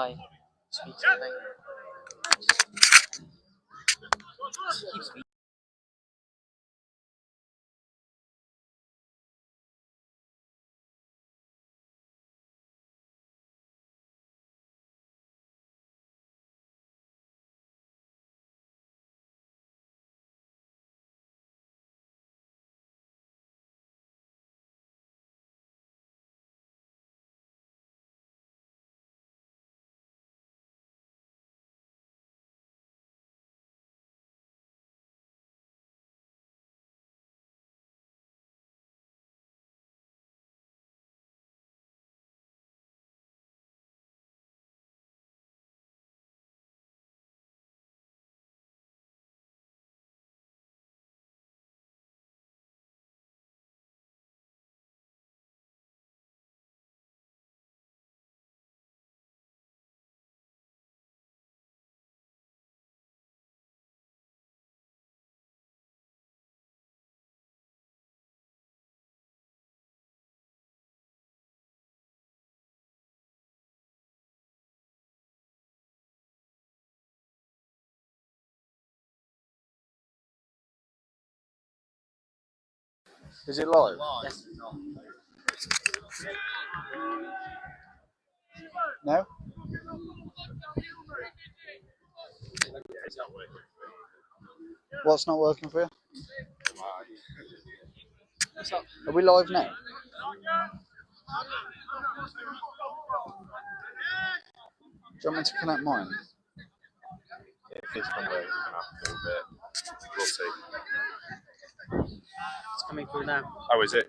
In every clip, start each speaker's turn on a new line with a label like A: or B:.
A: Hi. Speak something. Keep speaking.
B: Is it live?
A: Yes. No.
B: No? What's not working for you? Are we live now? Do you want me to connect mine?
C: If it's not working, we're gonna have to move it. We'll see.
A: It's coming through now.
C: Oh, is it?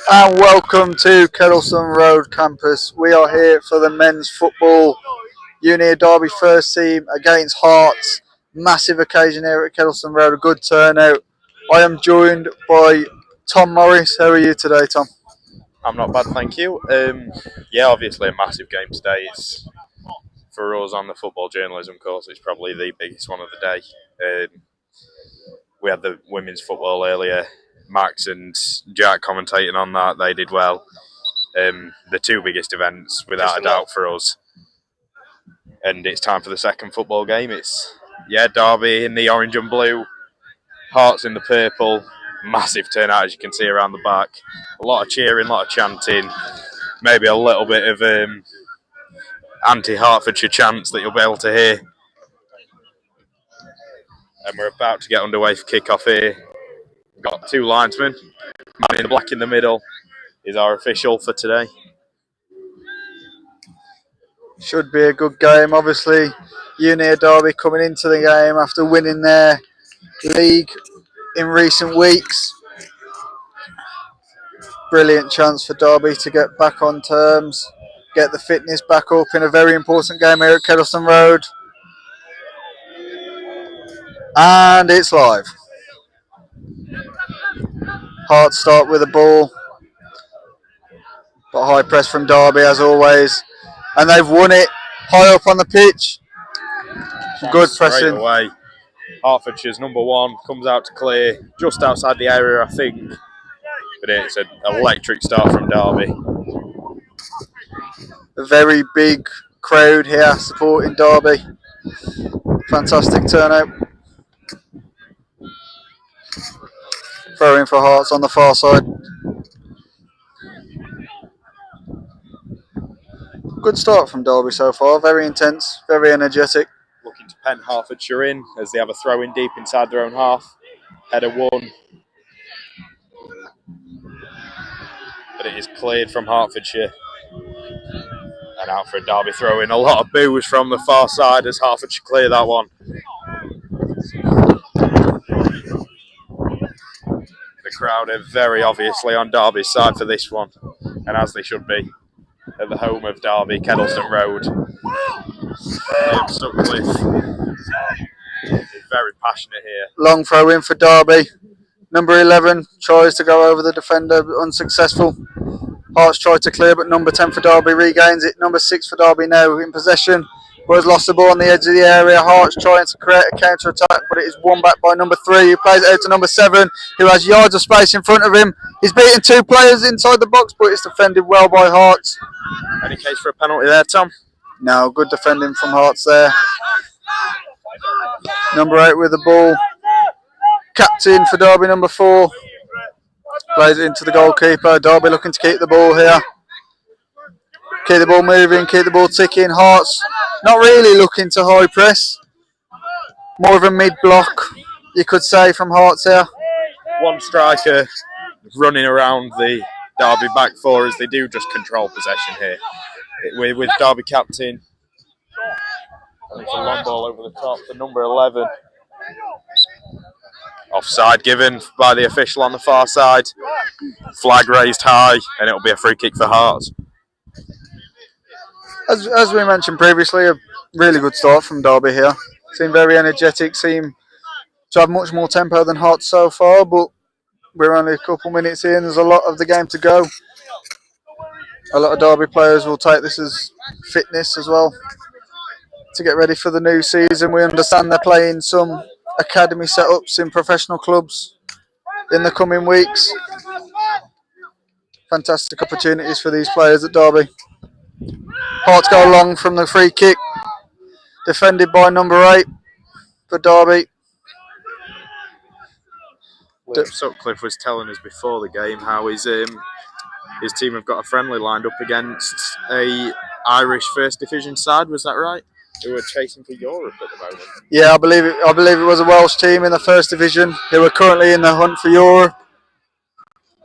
B: And welcome to Kettleston Road campus. We are here for the men's football Uni Derby first team against Herts. Massive occasion here at Kettleston Road, a good turnout. I am joined by Tom Morris. How are you today, Tom?
C: I'm not bad, thank you. Yeah, obviously a massive game today. It's, for us on the football journalism course, it's probably the biggest one of the day. We had the women's football earlier. Max and Jack commentating on that. They did well. The two biggest events, without a doubt, for us. And it's time for the second football game. It's, Derby in the orange and blue, Hearts in the purple. Massive turnout, as you can see around the back. A lot of cheering, a lot of chanting. Maybe a little bit of anti-Hertfordshire chants that you'll be able to hear. And we're about to get underway for kick-off here. We've got two linesmen. Man in the black in the middle is our official for today.
B: Should be a good game. Obviously, Uni Derby coming into the game after winning their league in recent weeks. Brilliant chance for Derby to get back on terms, get the fitness back up in a very important game here at Kettleston Road. And it's live. Hearts start with the ball, but high press from Derby as always, and they've won it high up on the pitch. Good pressing.
C: Straight away. Hertfordshire's number one comes out to clear just outside the area, I think. But it's an electric start from Derby.
B: A very big crowd here supporting Derby. Fantastic turnout. Throw in for Hearts on the far side. Good start from Derby so far. Very intense, very energetic.
C: Looking to pen Hertfordshire in as they have a throw in deep inside their own half. Header won. But it is cleared from Hertfordshire. And out for a Derby throw in. A lot of boos from the far side as Hertfordshire clear that one. The crowd are very obviously on Derby's side for this one. And as they should be. At the home of Derby, Kettleston Road. Sutcliffe is very passionate here.
B: Long throw in for Derby. Number 11 tries to go over the defender, but unsuccessful. Hearts try to clear, but number 10 for Derby regains it. Number 6 for Derby now in possession, but has lost the ball on the edge of the area. Hearts trying to create a counter attack, but it is won back by number 3, who plays it out to number 7, who has yards of space in front of him. He's beaten two players inside the box, but it's defended well by Hearts.
C: Any case for a penalty there, Tom?
B: No, good defending from Hearts there. Number 8 with the ball. Captain for Derby, number 4. Plays it into the goalkeeper. Derby looking to keep the ball here. Keep the ball moving, keep the ball ticking. Hearts not really looking to high press. More of a mid-block, you could say, from Hearts here.
C: One striker running around the Derby back four as they do just control possession here. With Derby captain. And it's a long ball over the top for number 11. Offside given by the official on the far side. Flag raised high, and it'll be a free kick for Hearts.
B: As we mentioned previously, a really good start from Derby here. Seem very energetic, seem to have much more tempo than Hearts so far, but we're only a couple minutes in. There's a lot of the game to go. A lot of Derby players will take this as fitness as well to get ready for the new season. We understand they're playing some academy setups in professional clubs in the coming weeks. Fantastic opportunities for these players at Derby. Hearts go long from the free kick, defended by number 8 for Derby.
C: Sutcliffe was telling us before the game how his team have got a friendly lined up against a Irish First Division side. Was that right? Who are chasing for Europe at the moment.
B: Yeah, I believe it was a Welsh team in the First Division who are currently in the hunt for Europe.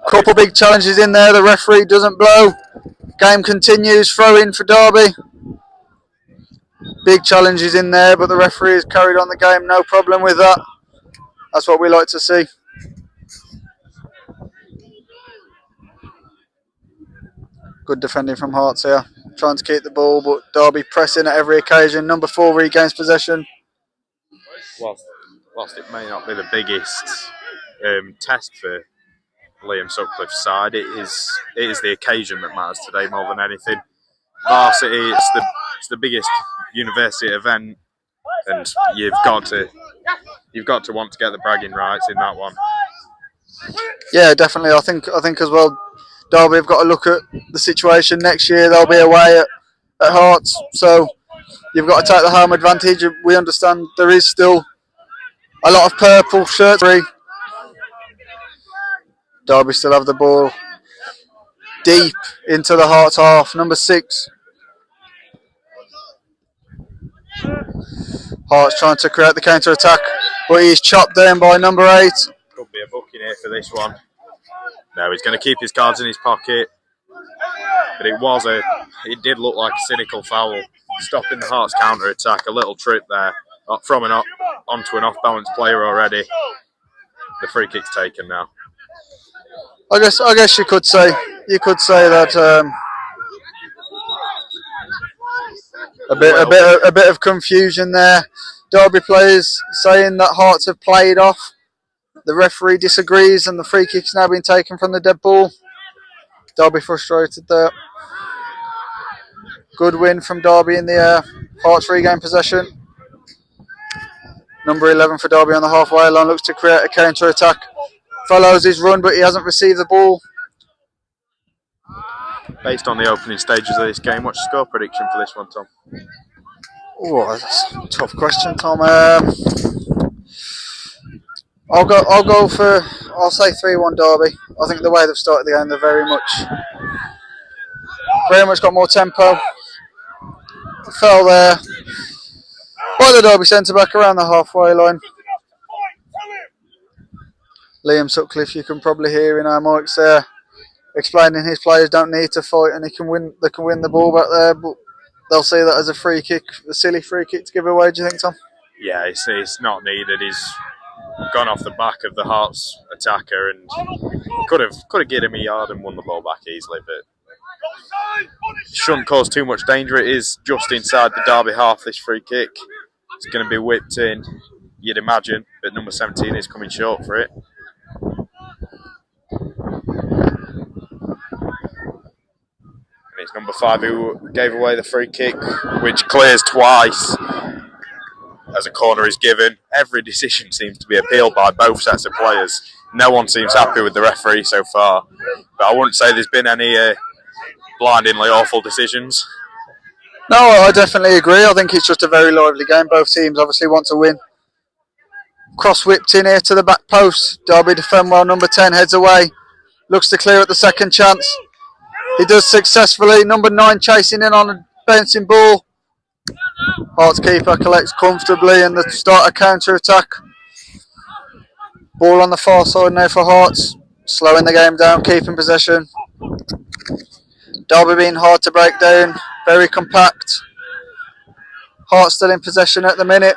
B: Couple big challenges in there. The referee doesn't blow. Game continues. Throw in for Derby. Big challenges in there, but the referee has carried on the game. No problem with that. That's what we like to see. Good defending from Herts here. Trying to keep the ball, but Derby pressing at every occasion. Number 4 regains possession.
C: Whilst it may not be the biggest test for Liam Sutcliffe's side, it is the occasion that matters today more than anything. Varsity, it's the biggest university event, and you've got to want to get the bragging rights in that one.
B: Yeah, definitely. I think as well, Derby have got to look at the situation next year. They'll be away at Herts, so you've got to take the home advantage. We understand there is still a lot of purple shirts. Derby still have the ball deep into the Herts half. Number 6. Herts trying to create the counter attack, but he's chopped down by number 8.
C: Could be a booking here for this one. No, he's going to keep his cards in his pocket. But it did look like a cynical foul, stopping the Herts counter attack. A little trip there from onto an off-balance player already. The free kick's taken now.
B: I guess you could say that a bit of confusion there. Derby players saying that Herts have played off. The referee disagrees, and the free kick's now been taken from the dead ball. Derby frustrated there. Good win from Derby in the air. Herts regain possession. Number 11 for Derby on the halfway line looks to create a counter attack. Follows his run, but he hasn't received the ball.
C: Based on the opening stages of this game, what's your score prediction for this one, Tom?
B: Oh, that's a tough question, Tom. I'll say 3-1 Derby. I think the way they've started the game, they're very much got more tempo. Fell there by the Derby centre back around the halfway line. Liam Sutcliffe, you can probably hear in our mics there, explaining his players don't need to fight and they can win the ball back there, but they'll see that as a free kick, a silly free kick to give away. Do you think, Tom?
C: Yeah, it's not needed. He's gone off the back of the Herts attacker and could have given him a yard and won the ball back easily, but shouldn't cause too much danger. It is just inside the Derby half, this free kick. It's going to be whipped in, you'd imagine, but number 17 is coming short for it. And it's number 5 who gave away the free kick, which clears twice as a corner is given. Every decision seems to be appealed by both sets of players. No one seems happy with the referee so far, but I wouldn't say there's been any blindingly awful decisions.
B: No, I definitely agree. I think it's just a very lively game. Both teams obviously want to win. Cross whipped in here to the back post. Derby defend well. Number 10 heads away. Looks to clear at the second chance. He does successfully. Number 9 chasing in on a bouncing ball. Herts keeper collects comfortably and the start a counter attack. Ball on the far side now for Herts. Slowing the game down, keeping possession. Derby being hard to break down. Very compact. Herts still in possession at the minute.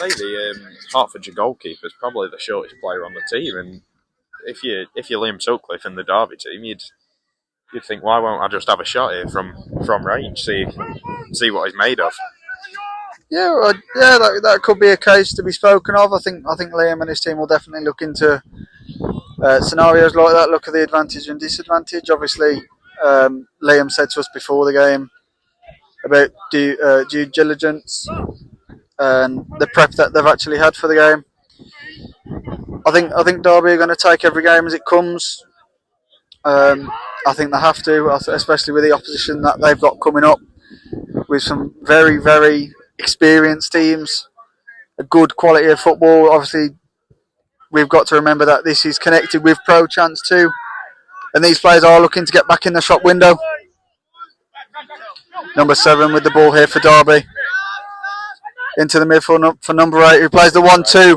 C: I'd say the Hertfordshire goalkeeper is probably the shortest player on the team, and if you're Liam Sutcliffe in the Derby team, you'd think, why won't I just have a shot here from range, see what he's made of?
B: Yeah, that could be a case to be spoken of. I think Liam and his team will definitely look into scenarios like that. Look at the advantage and disadvantage. Obviously, Liam said to us before the game about due diligence and the prep that they've actually had for the game. I think Derby are going to take every game as it comes. I think they have to, especially with the opposition that they've got coming up, with some very, very experienced teams, a good quality of football. Obviously, we've got to remember that this is connected with Pro Chance too, and these players are looking to get back in the shop window. Number 7 with the ball here for Derby. Into the midfield for number 8, who plays the 1-2.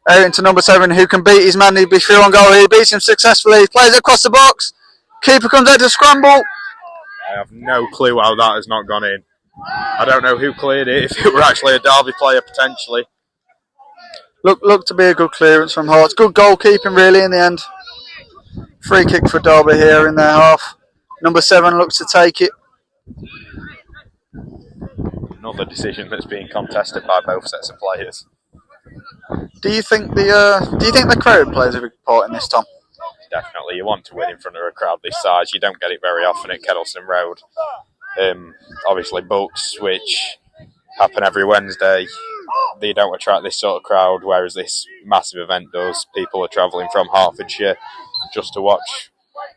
B: Out into number 7, who can beat his man. He'd be through on goal. He beats him successfully. He plays it across the box. Keeper comes out to scramble.
C: I have no clue how that has not gone in. I don't know who cleared it, if it were actually a Derby player potentially.
B: Look to be a good clearance from Herts. Good goalkeeping really in the end. Free kick for Derby here in their half. Number 7 looks to take it.
C: Another decision that's being contested by both sets of players.
B: Do you think the crowd plays a big part in this, Tom?
C: Definitely, you want to win in front of a crowd this size. You don't get it very often at Kettleston Road. Obviously, Bucks, which happen every Wednesday, they don't attract this sort of crowd, whereas this massive event does. People are travelling from Hertfordshire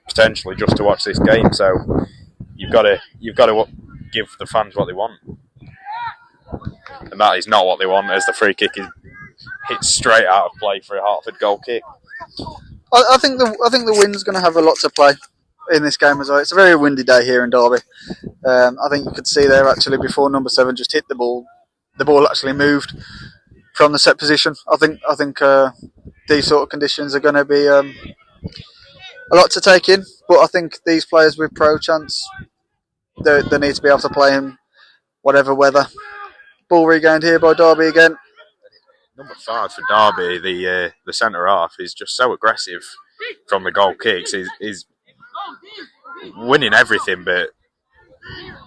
C: potentially just to watch this game. So you've got to give the fans what they want, and that is not what they want, as the free kick is hit straight out of play for a Hertford goal kick.
B: I think the wind's going to have a lot to play in this game as well. It's a very windy day here in Derby. I think you could see there actually before number 7 just hit the ball actually moved from the set position. I think these sort of conditions are going to be a lot to take in. But I think these players with pro chance, they need to be able to play in whatever weather. Ball regained here by Derby again.
C: Number 5 for Derby, the centre half, is just so aggressive from the goal kicks. He's winning everything, but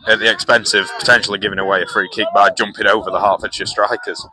C: at the expense of potentially giving away a free kick by jumping over the Hertfordshire strikers.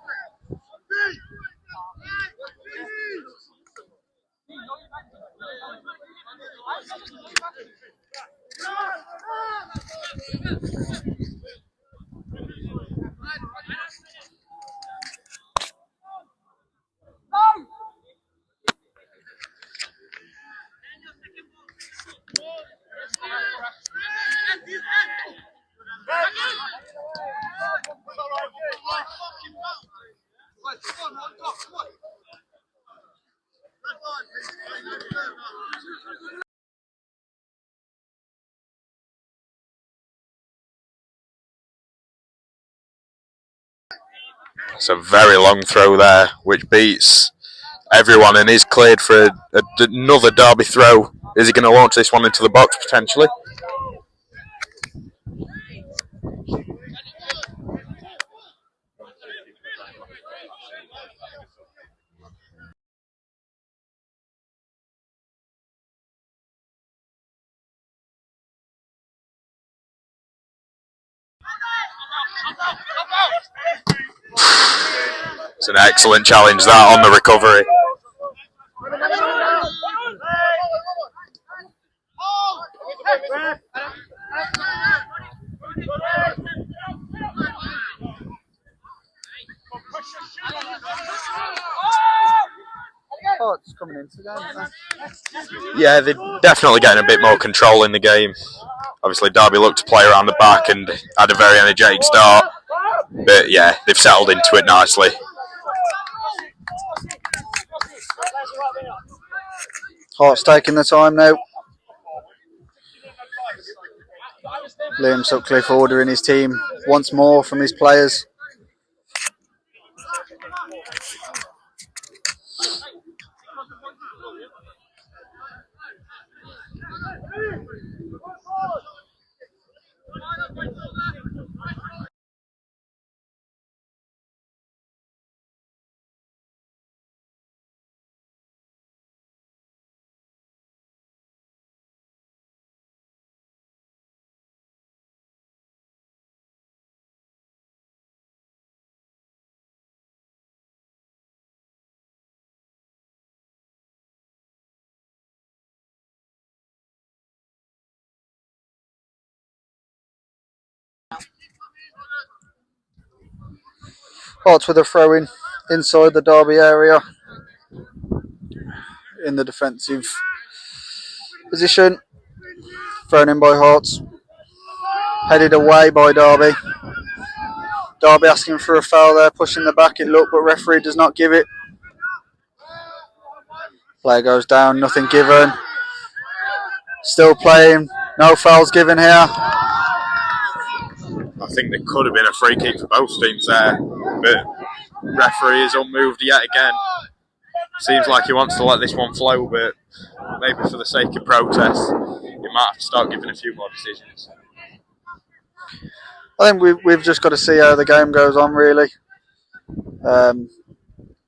C: It's a very long throw there, which beats everyone and is cleared for another Derby throw. Is he going to launch this one into the box potentially? It's an excellent challenge that on the recovery.
B: Herts coming into the game.
C: Yeah, they're definitely getting a bit more control in the game. Obviously, Derby looked to play around the back and had a very energetic start. But yeah, they've settled into it nicely.
B: Herts taking the time now. Liam Sutcliffe ordering his team once more from his players. Herts with a throw in inside the Derby area in the defensive position. Thrown in by Herts. Headed away by Derby. Derby asking for a foul there, pushing the back it looked, but referee does not give it. Player goes down, nothing given. Still playing, no fouls given here.
C: I think there could have been a free kick for both teams there, but referee is unmoved yet again. Seems like he wants to let this one flow, but maybe for the sake of protest, he might have to start giving a few more decisions.
B: I think we've just got to see how the game goes on, really.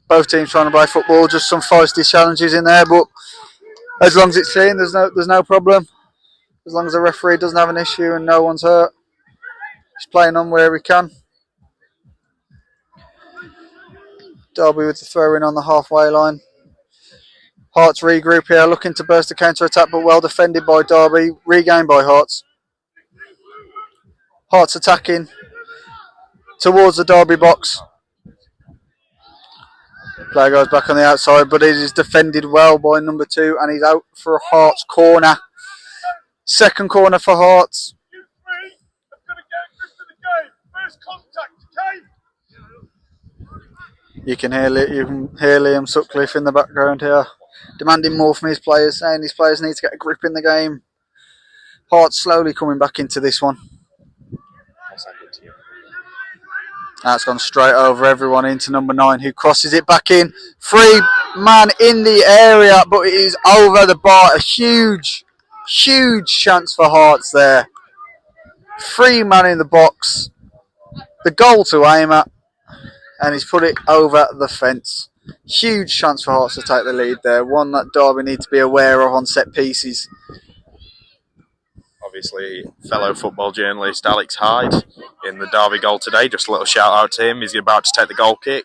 B: Both teams trying to play football, just some feisty challenges in there, but as long as it's clean, there's no problem. as long as the referee doesn't have an issue and no one's hurt. He's playing on where he can. Derby with the throw in on the halfway line. Herts regroup here, looking to burst the counter attack, but well defended by Derby. Regained by Herts. Herts attacking towards the Derby box. Player goes back on the outside, but it is defended well by number 2, and he's out for a Herts corner. Second corner for Herts. You can hear Liam Sutcliffe in the background here, demanding more from his players, saying his players need to get a grip in the game. Herts slowly coming back into this one. That's gone straight over everyone into number 9, who crosses it back in. 3 man in the area, but it is over the bar. A huge chance for Herts there. 3 man in the box. The goal to aim at, and he's put it over the fence. Huge chance for Herts to take the lead there. One that Derby need to be aware of on set pieces.
C: Obviously, fellow football journalist Alex Hyde in the Derby goal today. Just a little shout out to him. He's about to take the goal kick.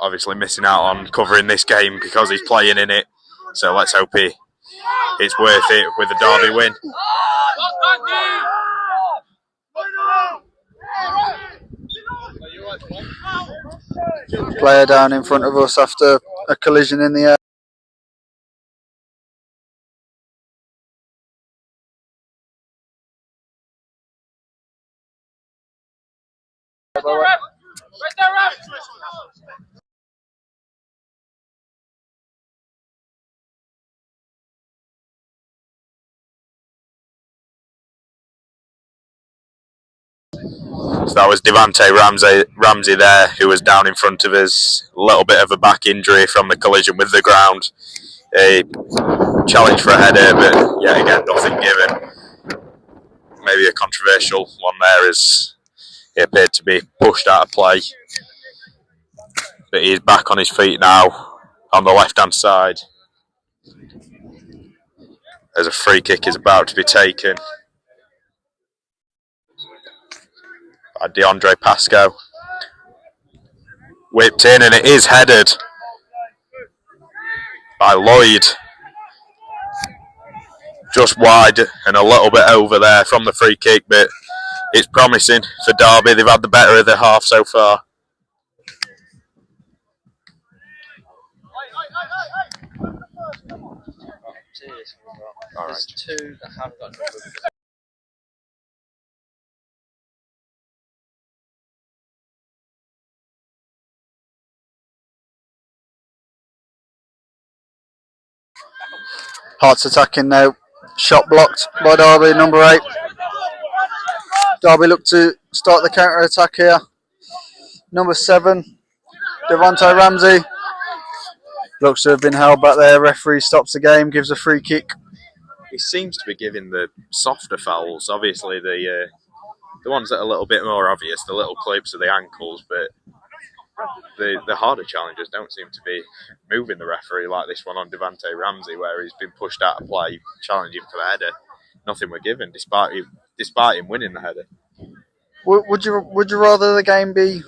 C: Obviously missing out on covering this game because he's playing in it. So let's hope it's worth it with the Derby win.
B: Player down in front of us after a collision in the air.
C: So that was Devante Ramsey there, who was down in front of us. A little bit of a back injury from the collision with the ground. A challenge for a header, but yet again, nothing given. Maybe a controversial one there, as he appeared to be pushed out of play. But he's back on his feet now on the left-hand side, as a free kick is about to be taken by DeAndre Pascoe. Whipped in, and it is headed by Lloyd. Just wide and a little bit over there from the free kick, but it's promising for Derby. They've had the better of the half so far.
A: There's 2 that haven't got numbers.
B: Herts attacking now. Shot blocked by Derby, number 8. Derby look to start the counter attack here. Number 7, Devante Ramsey. Looks to have been held back there. Referee stops the game, gives a free kick.
C: He seems to be giving the softer fouls. Obviously, the ones that are a little bit more obvious, the little clips of the ankles, but the harder challenges don't seem to be moving the referee like this one on Devante Ramsey, where he's been pushed out of play, challenging for the header. Nothing were given, despite him winning the header.
B: Would you rather the game be?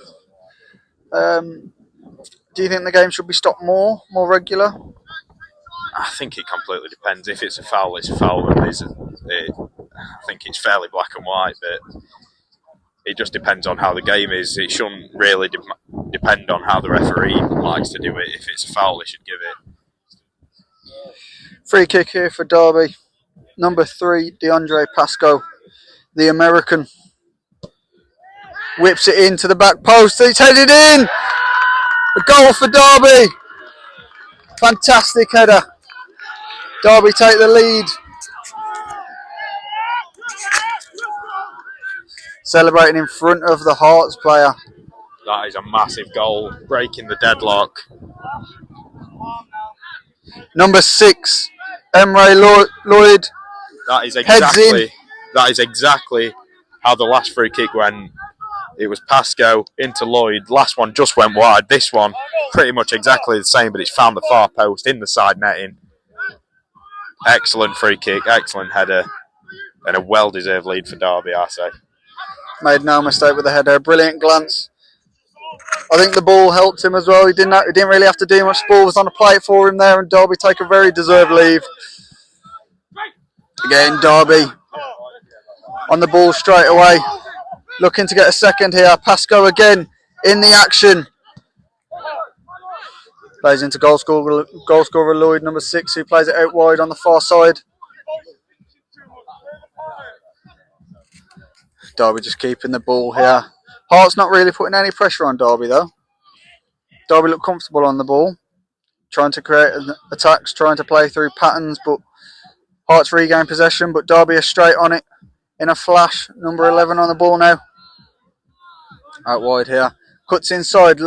B: Do you think the game should be stopped more regular?
C: I think it completely depends. If it's a foul, it's a foul. And I think it's fairly black and white, but it just depends on how the game is. It shouldn't really depend on how the referee likes to do it. If it's a foul, they should give it.
B: Free kick here for Derby. Number 3, DeAndre Pascoe, the American. Whips it into the back post. It's headed in. A goal for Derby. Fantastic header. Derby take the lead. Celebrating in front of the Herts player.
C: That is a massive goal, breaking the deadlock.
B: Number 6, Emre Lloyd.
C: That is exactly how the last free kick went. It was Pascoe into Lloyd. Last one just went wide. This one, pretty much exactly the same, but it's found the far post in the side netting. Excellent free kick, excellent header, and a well-deserved lead for Derby, I say.
B: Made no mistake with the header. Brilliant glance. I think the ball helped him as well. He didn't really have to do much. The ball was on a plate for him there, and Derby take a very deserved lead. Again, Derby on the ball straight away, looking to get a second here. Pascoe again in the action. Plays into goal scorer Lloyd, number 6, who plays it out wide on the far side. Derby just keeping the ball here. Herts not really putting any pressure on Derby though. Derby look comfortable on the ball, trying to create attacks, trying to play through patterns, but Herts regain possession, but Derby are straight on it in a flash. Number 11 on the ball now. Out wide here. Cuts inside.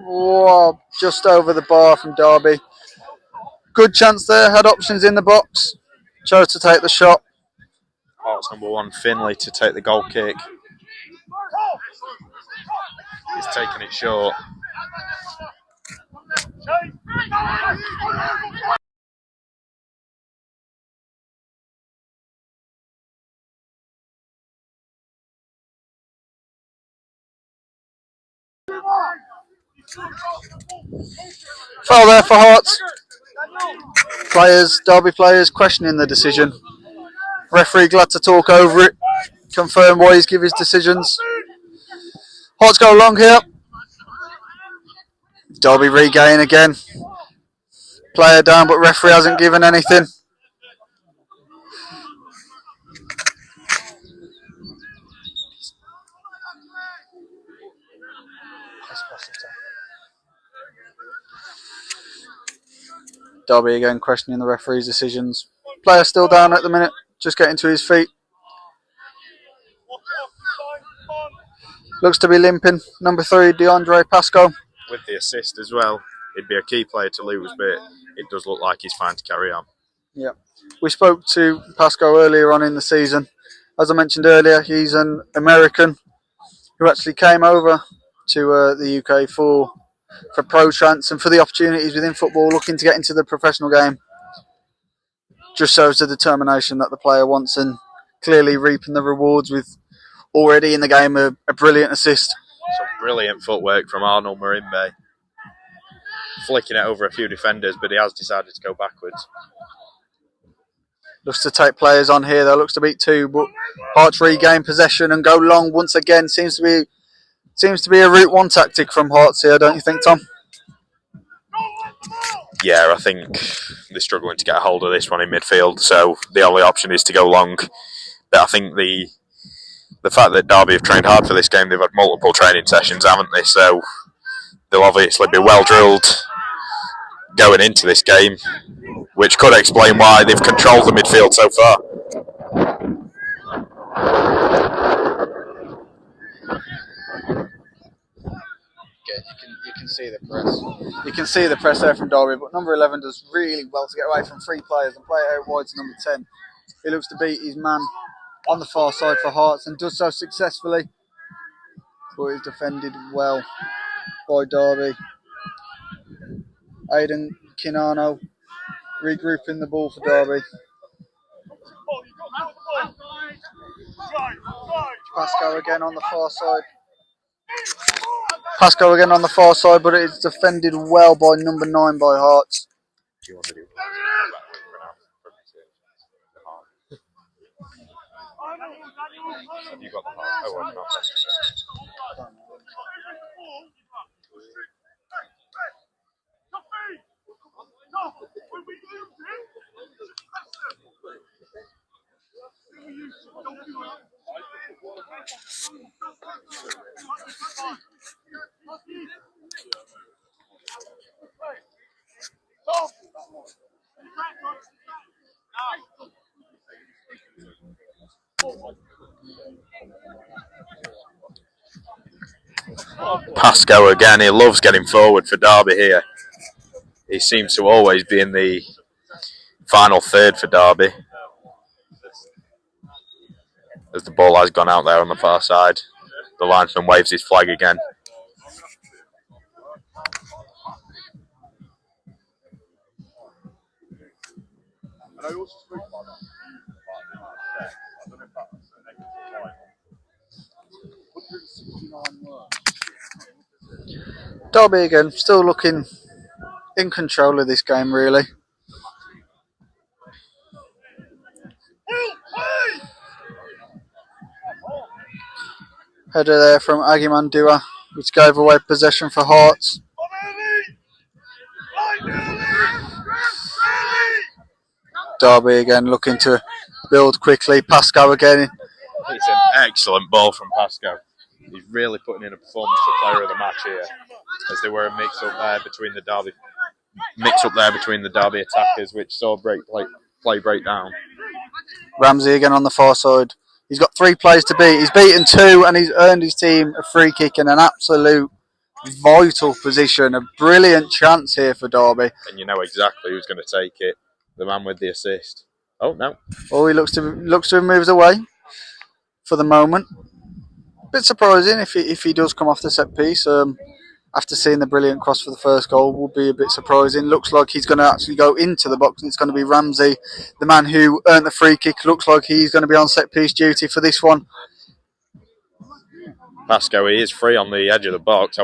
B: Whoa, just over the bar from Derby. Good chance there. Had options in the box. Chose to take the shot.
C: Herts number 1, Finlay, to take the goal kick. He's taking it short.
B: Foul there for Herts. Derby players questioning the decision. Referee glad to talk over it, confirm why he's given his decisions. Herts go long here. Derby regain again. Player down, but referee hasn't given anything. Derby again questioning the referee's decisions. Player still down at the minute, just getting to his feet. Looks to be limping. Number 3, DeAndre Pascoe.
C: With the assist as well, he'd be a key player to lose, but it does look like he's fine to carry on.
B: Yeah. We spoke to Pascoe earlier on in the season. As I mentioned earlier, he's an American who actually came over to the UK for pro chance and for the opportunities within football, looking to get into the professional game. Just shows the determination that the player wants, and clearly reaping the rewards with already in the game a brilliant assist.
C: Some brilliant footwork from Arnold Marimbe. Flicking it over a few defenders, but he has decided to go backwards.
B: Looks to take players on here. There looks to beat 2, but Herts regain possession and go long once again. Seems to be a route 1 tactic from Herts here, don't you think, Tom?
C: Yeah, I think they're struggling to get a hold of this one in midfield, so the only option is to go long. But I think the fact that Derby have trained hard for this game, they've had multiple training sessions, haven't they? So they'll obviously be well drilled going into this game, which could explain why they've controlled the midfield so far.
B: You can see the press. You can see the press there from Derby, but number 11 does really well to get away from 3 players and play it out wide to number 10. He looks to beat his man on the far side for Herts and does so successfully, but he's defended well by Derby. Aidan Kinano regrouping the ball for Derby. Pascoe again on the far side. Pascoe again on the far side, but it's defended well by number 9 by Herts.
C: Pascoe again, he loves getting forward for Derby here. He seems to always be in the final third for Derby. As the ball has gone out there on the far side, the linesman waves his flag again.
B: Derby again, still looking in control of this game, really. Header there from Agiman Dua, which gave away possession for Herts. Derby again looking to build quickly. Pascal again.
C: It's an excellent ball from Pascal. He's really putting in a performance for player of the match here, as there were a mix up there between the Derby attackers, which saw play break down.
B: Ramsey again on the far side. He's got 3 plays to beat. He's beaten 2 and he's earned his team a free kick in an absolute vital position. A brilliant chance here for Derby.
C: And you know exactly who's going to take it. The man with the assist. Oh, no.
B: Oh, he looks to have moved away for the moment. Bit surprising if he does come off the set piece. After seeing the brilliant cross for the first goal, will be a bit surprising. Looks like he's going to actually go into the box, and it's going to be Ramsey, the man who earned the free kick. Looks like he's going to be on set piece duty for this one.
C: Pascal, he is free on the edge of the box. I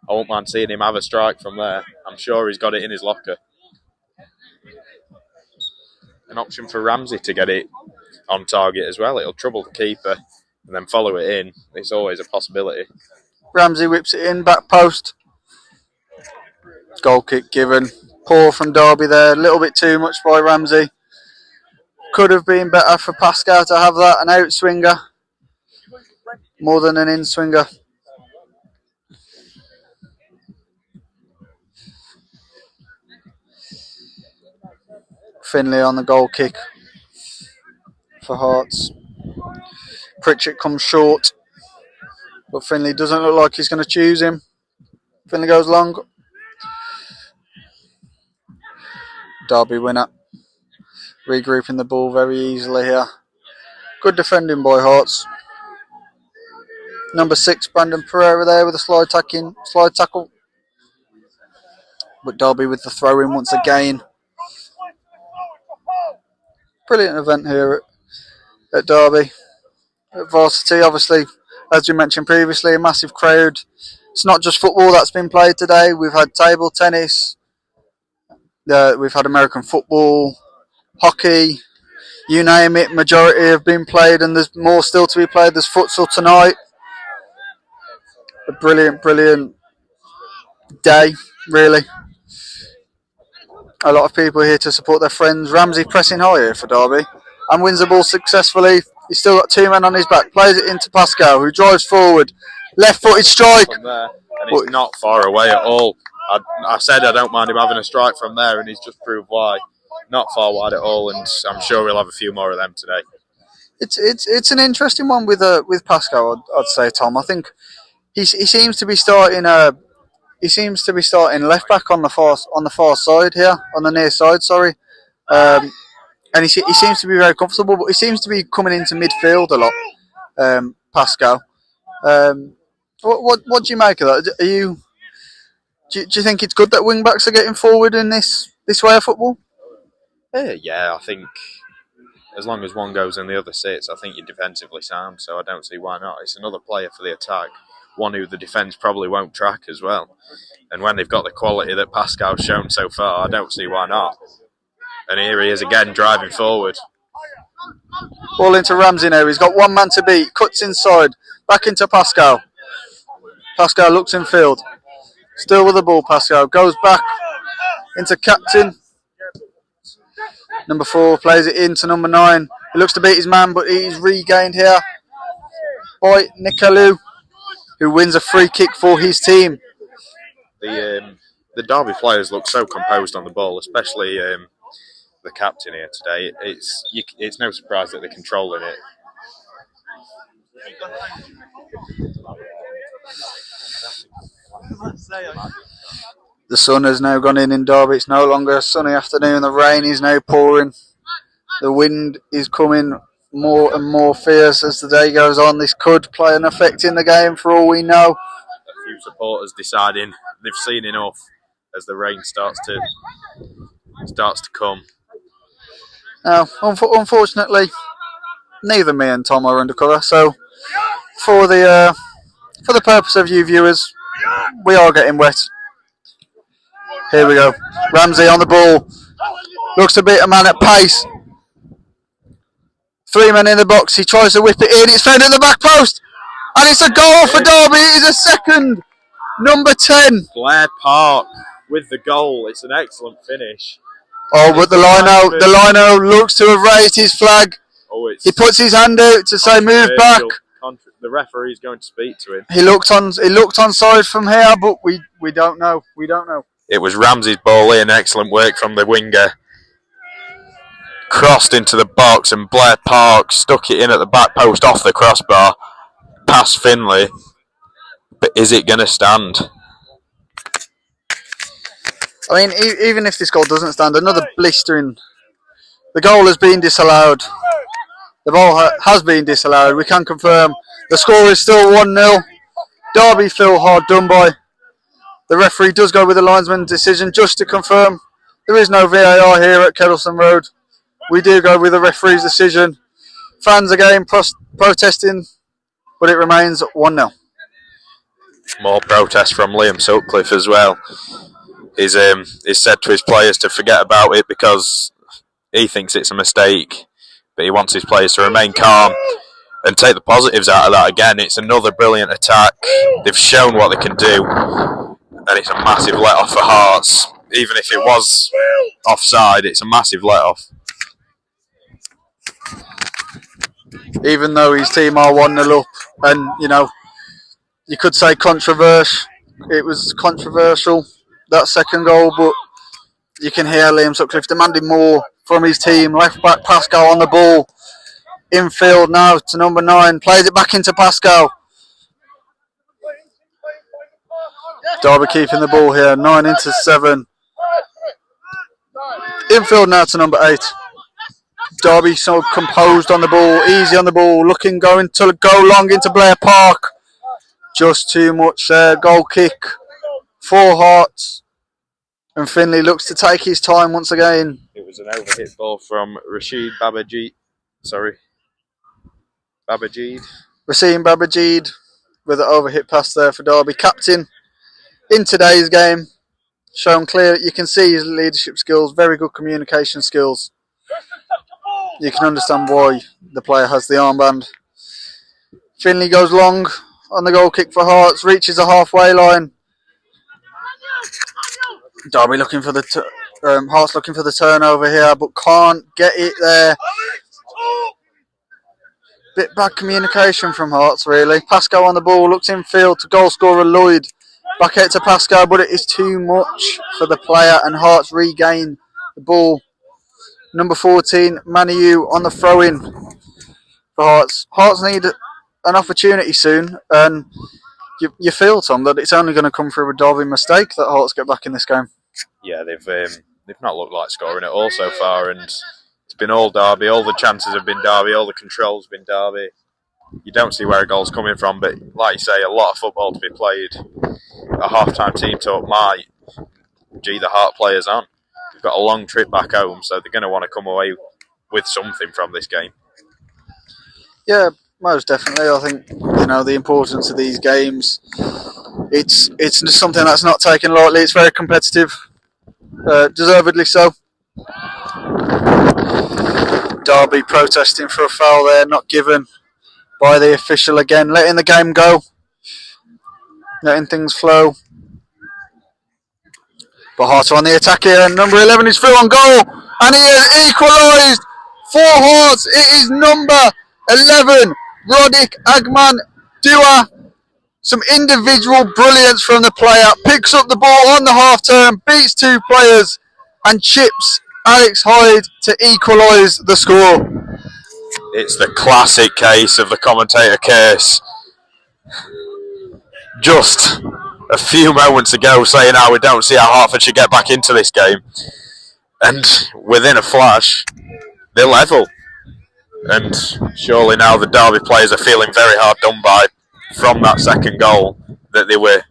C: won't mind seeing him have a strike from there. I'm sure he's got it in his locker. An option for Ramsey to get it on target as well. It'll trouble the keeper and then follow it in. It's always a possibility.
B: Ramsey whips it in, back post. Goal kick given. Poor from Derby there. A little bit too much by Ramsey. Could have been better for Pascal to have that. An out swinger. More than an in swinger. Finlay on the goal kick for Herts. Pritchett comes short. But Finlay doesn't look like he's going to choose him. Finlay goes long. Derby winner. Regrouping the ball very easily here. Good defending by Herts. Number 6, Brandon Pereira there with a slide tackle. But Derby with the throw in once again. Brilliant event here at Derby. At Varsity, obviously, as we mentioned previously, a massive crowd. It's not just football that's been played today. We've had table tennis, we've had American football, hockey, you name it. Majority have been played, and there's more still to be played. There's futsal tonight. A brilliant, brilliant day, really. A lot of people here to support their friends. Ramsey pressing high here for Derby and wins the ball successfully. He's still got 2 men on his back. Plays it into Pascal, who drives forward. Left-footed strike.
C: From there, and it's not far away at all. I said I don't mind him having a strike from there, and he's just proved why. Not far wide at all, and I'm sure we'll have a few more of them today.
B: It's an interesting one with Pascal. I'd say, Tom. I think he seems to be starting. He seems to be starting left back on the far side here, on the near side. Sorry. And he seems to be very comfortable, but he seems to be coming into midfield a lot, Pascal. What do you make of that? Do you think it's good that wing backs are getting forward in this way of football?
C: Yeah, I think as long as one goes and the other sits, I think you're defensively sound, so I don't see why not. It's another player for the attack, one who the defence probably won't track as well. And when they've got the quality that Pascal's shown so far, I don't see why not. And here he is again, driving forward.
B: Ball into Ramsey now. He's got 1 man to beat. Cuts inside. Back into Pascal. Pascal looks in field. Still with the ball, Pascal. Goes back into captain. Number 4 plays it into number 9. He looks to beat his man, but he's regained here by Nicolou, who wins a free kick for his team.
C: The Derby players look so composed on the ball, especially the captain here today. It's no surprise that they're controlling it.
B: The sun has now gone in Derby. It's no longer a sunny afternoon. The rain is now pouring. The wind is coming more and more fierce as the day goes on. This could play an effect in the game for all we know.
C: A few supporters deciding they've seen enough as the rain starts to come.
B: Now, unfortunately, neither me and Tom are undercover, so for the purpose of you viewers, we are getting wet. Here we go. Ramsey on the ball. Looks to beat a man at pace. 3 men in the box. He tries to whip it in. It's found in the back post. And it's a goal for Derby. It is a second. Number 10.
C: Blair Park with the goal. It's an excellent finish.
B: Oh, but the lino looks to have raised his flag.
C: Oh,
B: he puts his hand out to say move back.
C: The referee's going to speak to him.
B: He looked onside from here, but we don't know. We don't know.
C: It was Ramsey's ball in. Excellent work from the winger. Crossed into the box and Blair Park stuck it in at the back post off the crossbar. Past Finlay. But is it going to stand?
B: I mean, even if this goal doesn't stand, another blistering... The goal has been disallowed. The ball has been disallowed. We can confirm the score is still 1-0. Derby feel hard done by. The referee does go with the linesman's decision just to confirm. There is no VAR here at Kettleston Road. We do go with the referee's decision. Fans again protesting, but it remains 1-0.
C: More protest from Liam Sutcliffe as well. He's said to his players to forget about it because he thinks it's a mistake, but he wants his players to remain calm and take the positives out of that. Again, it's another brilliant attack. They've shown what they can do, and it's a massive let-off for Hearts. Even if it was offside, it's a massive let-off.
B: Even though his team are 1-0 up, and you could say controversial. It was controversial, that second goal, but you can hear Liam Sutcliffe demanding more from his team. Left back Pascal on the ball. Infield now to number 9. Plays it back into Pascal. Derby keeping the ball here. 9 into 7. Infield now to number 8. Derby so composed on the ball. Easy on the ball. Going to go long into Blair Park. Just too much there. Goal kick for Hearts. And Finlay looks to take his time once again.
C: It was an overhit ball from Rashid Babajid.
B: Rasim Babajid with an overhit pass there for Derby. Captain in today's game. Shown clear. You can see his leadership skills. Very good communication skills. You can understand why the player has the armband. Finlay goes long on the goal kick for Hearts. Reaches the halfway line. Derby looking for the Hearts looking for the turnover here, but can't get it there. Bit bad communication from Hearts, really. Pascal on the ball, looks infield to goal scorer Lloyd. Back out to Pascal, but it is too much for the player, and Hearts regain the ball. Number 14, Maniu on the throw-in for Hearts. Hearts need an opportunity soon, and you feel, Tom, that it's only going to come through a Derby mistake that Hearts get back in this game.
C: Yeah, they've not looked like scoring it all so far, and it's been all Derby. All the chances have been Derby. All the controls have been Derby. You don't see where a goal's coming from, but like you say, a lot of football to be played. A half-time team talk might gee the Heart players on. They've got a long trip back home, so they're going to want to come away with something from this game.
B: Yeah, most definitely. I think the importance of these games. It's just something that's not taken lightly. It's very competitive, deservedly so. Derby protesting for a foul there, not given by the official again, letting the game go, letting things flow. But Hearts are on the attack here, and number 11 is through on goal, and he has equalised for Hearts. It is number 11, Roddick Agman Dua. Some individual brilliance from the player. Picks up the ball on the half turn, beats 2 players, and chips Alex Hyde to equalise the score.
C: It's the classic case of the commentator curse. Just a few moments ago saying how we don't see how Hartford should get back into this game. And within a flash, they're level. And surely now the Derby players are feeling very hard done by from that second goal that they were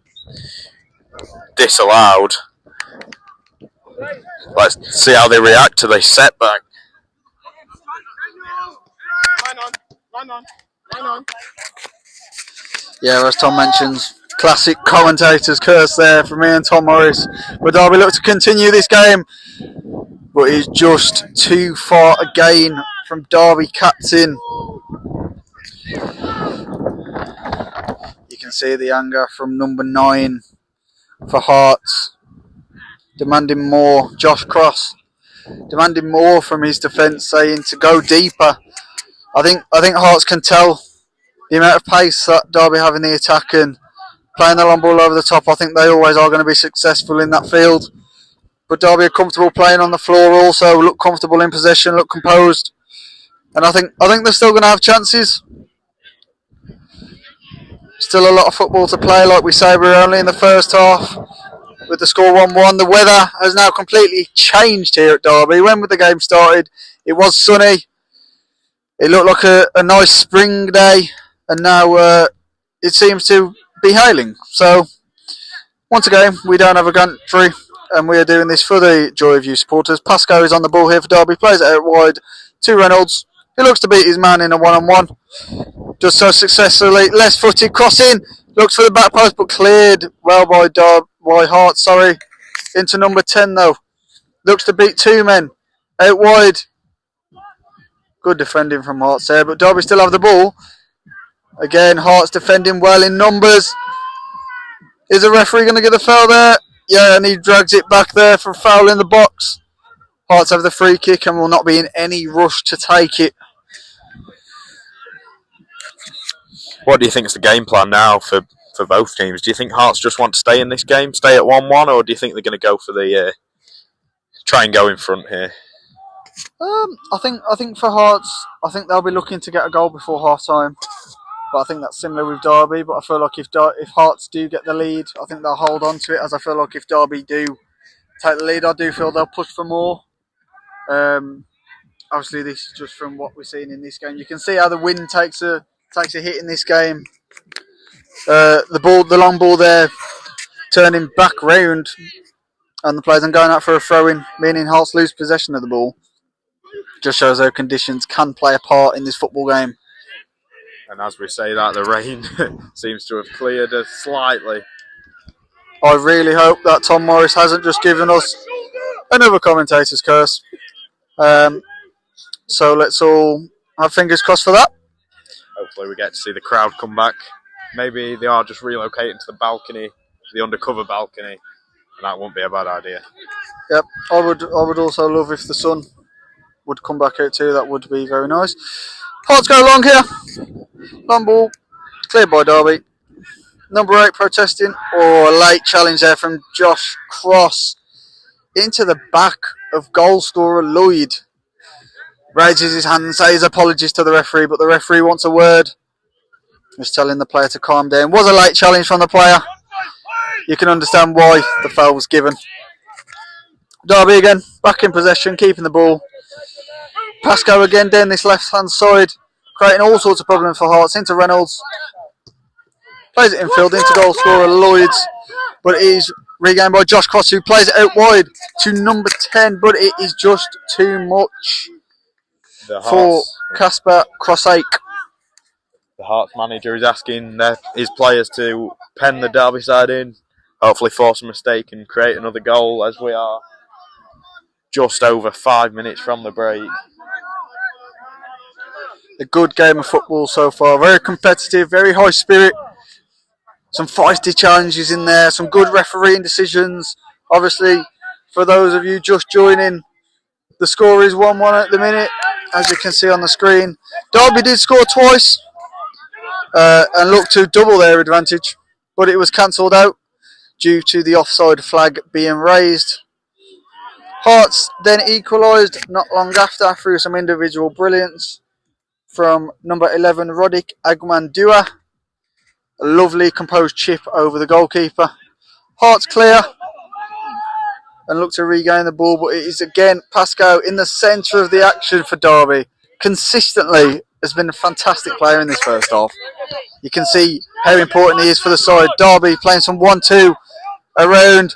C: disallowed. Let's see how they react to this setback.
B: Yeah, as Tom mentions, classic commentator's curse there from me and Tom Morris. But Derby look to continue this game, but he's just too far again from Derby captain. You can see the anger from number 9 for Herts, demanding more. Josh Cross demanding more from his defence, saying to go deeper. I think Herts can tell the amount of pace that Derby have in the attack and playing the long ball over the top. I think they always are going to be successful in that field. But Derby are comfortable playing on the floor also, look comfortable in possession, look composed. And I think they're still going to have chances. Still a lot of football to play, like we say, we're only in the first half with the score 1-1. The weather has now completely changed here at Derby. When the game started, it was sunny. It looked like a nice spring day, and now it seems to be hailing. So, once again, we don't have a gantry, and we are doing this for the joy of you supporters. Pascoe is on the ball here for Derby, plays it out wide to Reynolds. He looks to beat his man in a one-on-one. Does so successfully. Left-footed crossing. Looks for the back post, but cleared well by Herts. Into number 10 though. Looks to beat 2 men. Out wide. Good defending from Herts there, but Derby still have the ball. Again, Herts defending well in numbers. Is the referee going to get a foul there? Yeah, and he drags it back there for a foul in the box. Herts have the free kick and will not be in any rush to take it.
C: What do you think is the game plan now for both teams? Do you think Herts just want to stay in this game, stay at 1-1, or do you think they're going to go for the try and go in front here?
B: I think for Herts, I think they'll be looking to get a goal before half time. But I think that's similar with Derby. But I feel like if Herts do get the lead, I think they'll hold on to it. As I feel like if Derby do take the lead, I do feel they'll push for more. Obviously, this is just from what we're seeing in this game. You can see how the wind takes a hit in this game. The long ball there, turning back round, and the players are going out for a throw-in, meaning Herts lose possession of the ball. Just shows how conditions can play a part in this football game.
C: And as we say that, the rain seems to have cleared us slightly.
B: I really hope that Tom Morris hasn't just given us another commentator's curse. So let's all have fingers crossed for that.
C: Hopefully we get to see the crowd come back. Maybe they are just relocating to the balcony, the undercover balcony, and that won't be a bad idea.
B: Yep, I would also love if the sun would come back out too. That would be very nice. Herts go long here. Long ball, cleared by Derby. Number 8 protesting, or a late challenge there from Josh Cross into the back of goal scorer Lloyd. Raises his hand and says apologies to the referee, but the referee wants a word. He's telling the player to calm down. Was a late challenge from the player. You can understand why the foul was given. Derby again, back in possession, keeping the ball. Pascoe again down this left-hand side, creating all sorts of problems for Herts. Into Reynolds. Plays it infield into goal scorer Lloyd's, but it is regained by Josh Cross, who plays it out wide to number 10, but it is just too much for Kasper Krossake.
C: The Herts manager is asking his players to pen the Derby side in, hopefully force a mistake and create another goal, as we are just over 5 minutes from the break.
B: A good game of football so far, very competitive, very high spirit. Some feisty challenges in there, some good refereeing decisions. Obviously, for those of you just joining, the score is 1-1 at the minute, as you can see on the screen. Derby did score twice and looked to double their advantage, but it was cancelled out due to the offside flag being raised. Herts then equalised not long after through some individual brilliance from number 11 Rodik Agmandua. A lovely composed chip over the goalkeeper. Herts clear and look to regain the ball, but it is again Pascoe in the centre of the action for Derby. Consistently has been a fantastic player in this first half. You can see how important he is for the side. Derby playing some 1-2 around.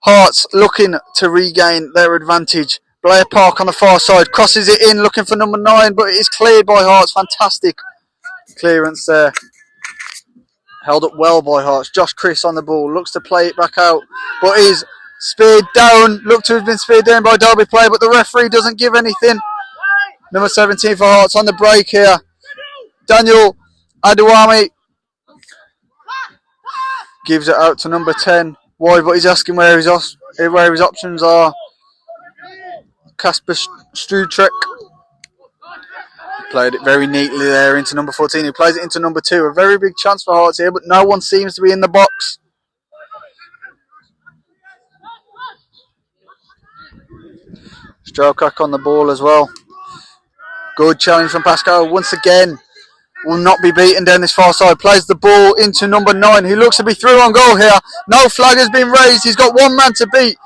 B: Herts looking to regain their advantage Blair Park on the far side, crosses it in, looking for number 9, but it is cleared by Herts. Fantastic clearance there. Held up well by Herts. Josh Chris on the ball, looks to play it back out, but is speared down. Looked to have been speared down by Derby player, but the referee doesn't give anything. Number 17 for Herts on the break here. Daniel Adewami gives it out to number 10 wide, but he's asking where his options are. Casper Strutrek played it very neatly there into number 14, who plays it into number 2. A very big chance for Herts here, but no one seems to be in the box. Strelkak on the ball as well. Good challenge from Pascal once again. Will not be beaten down this far side. Plays the ball into number 9, who looks to be through on goal here. No flag has been raised. He's got one man to beat.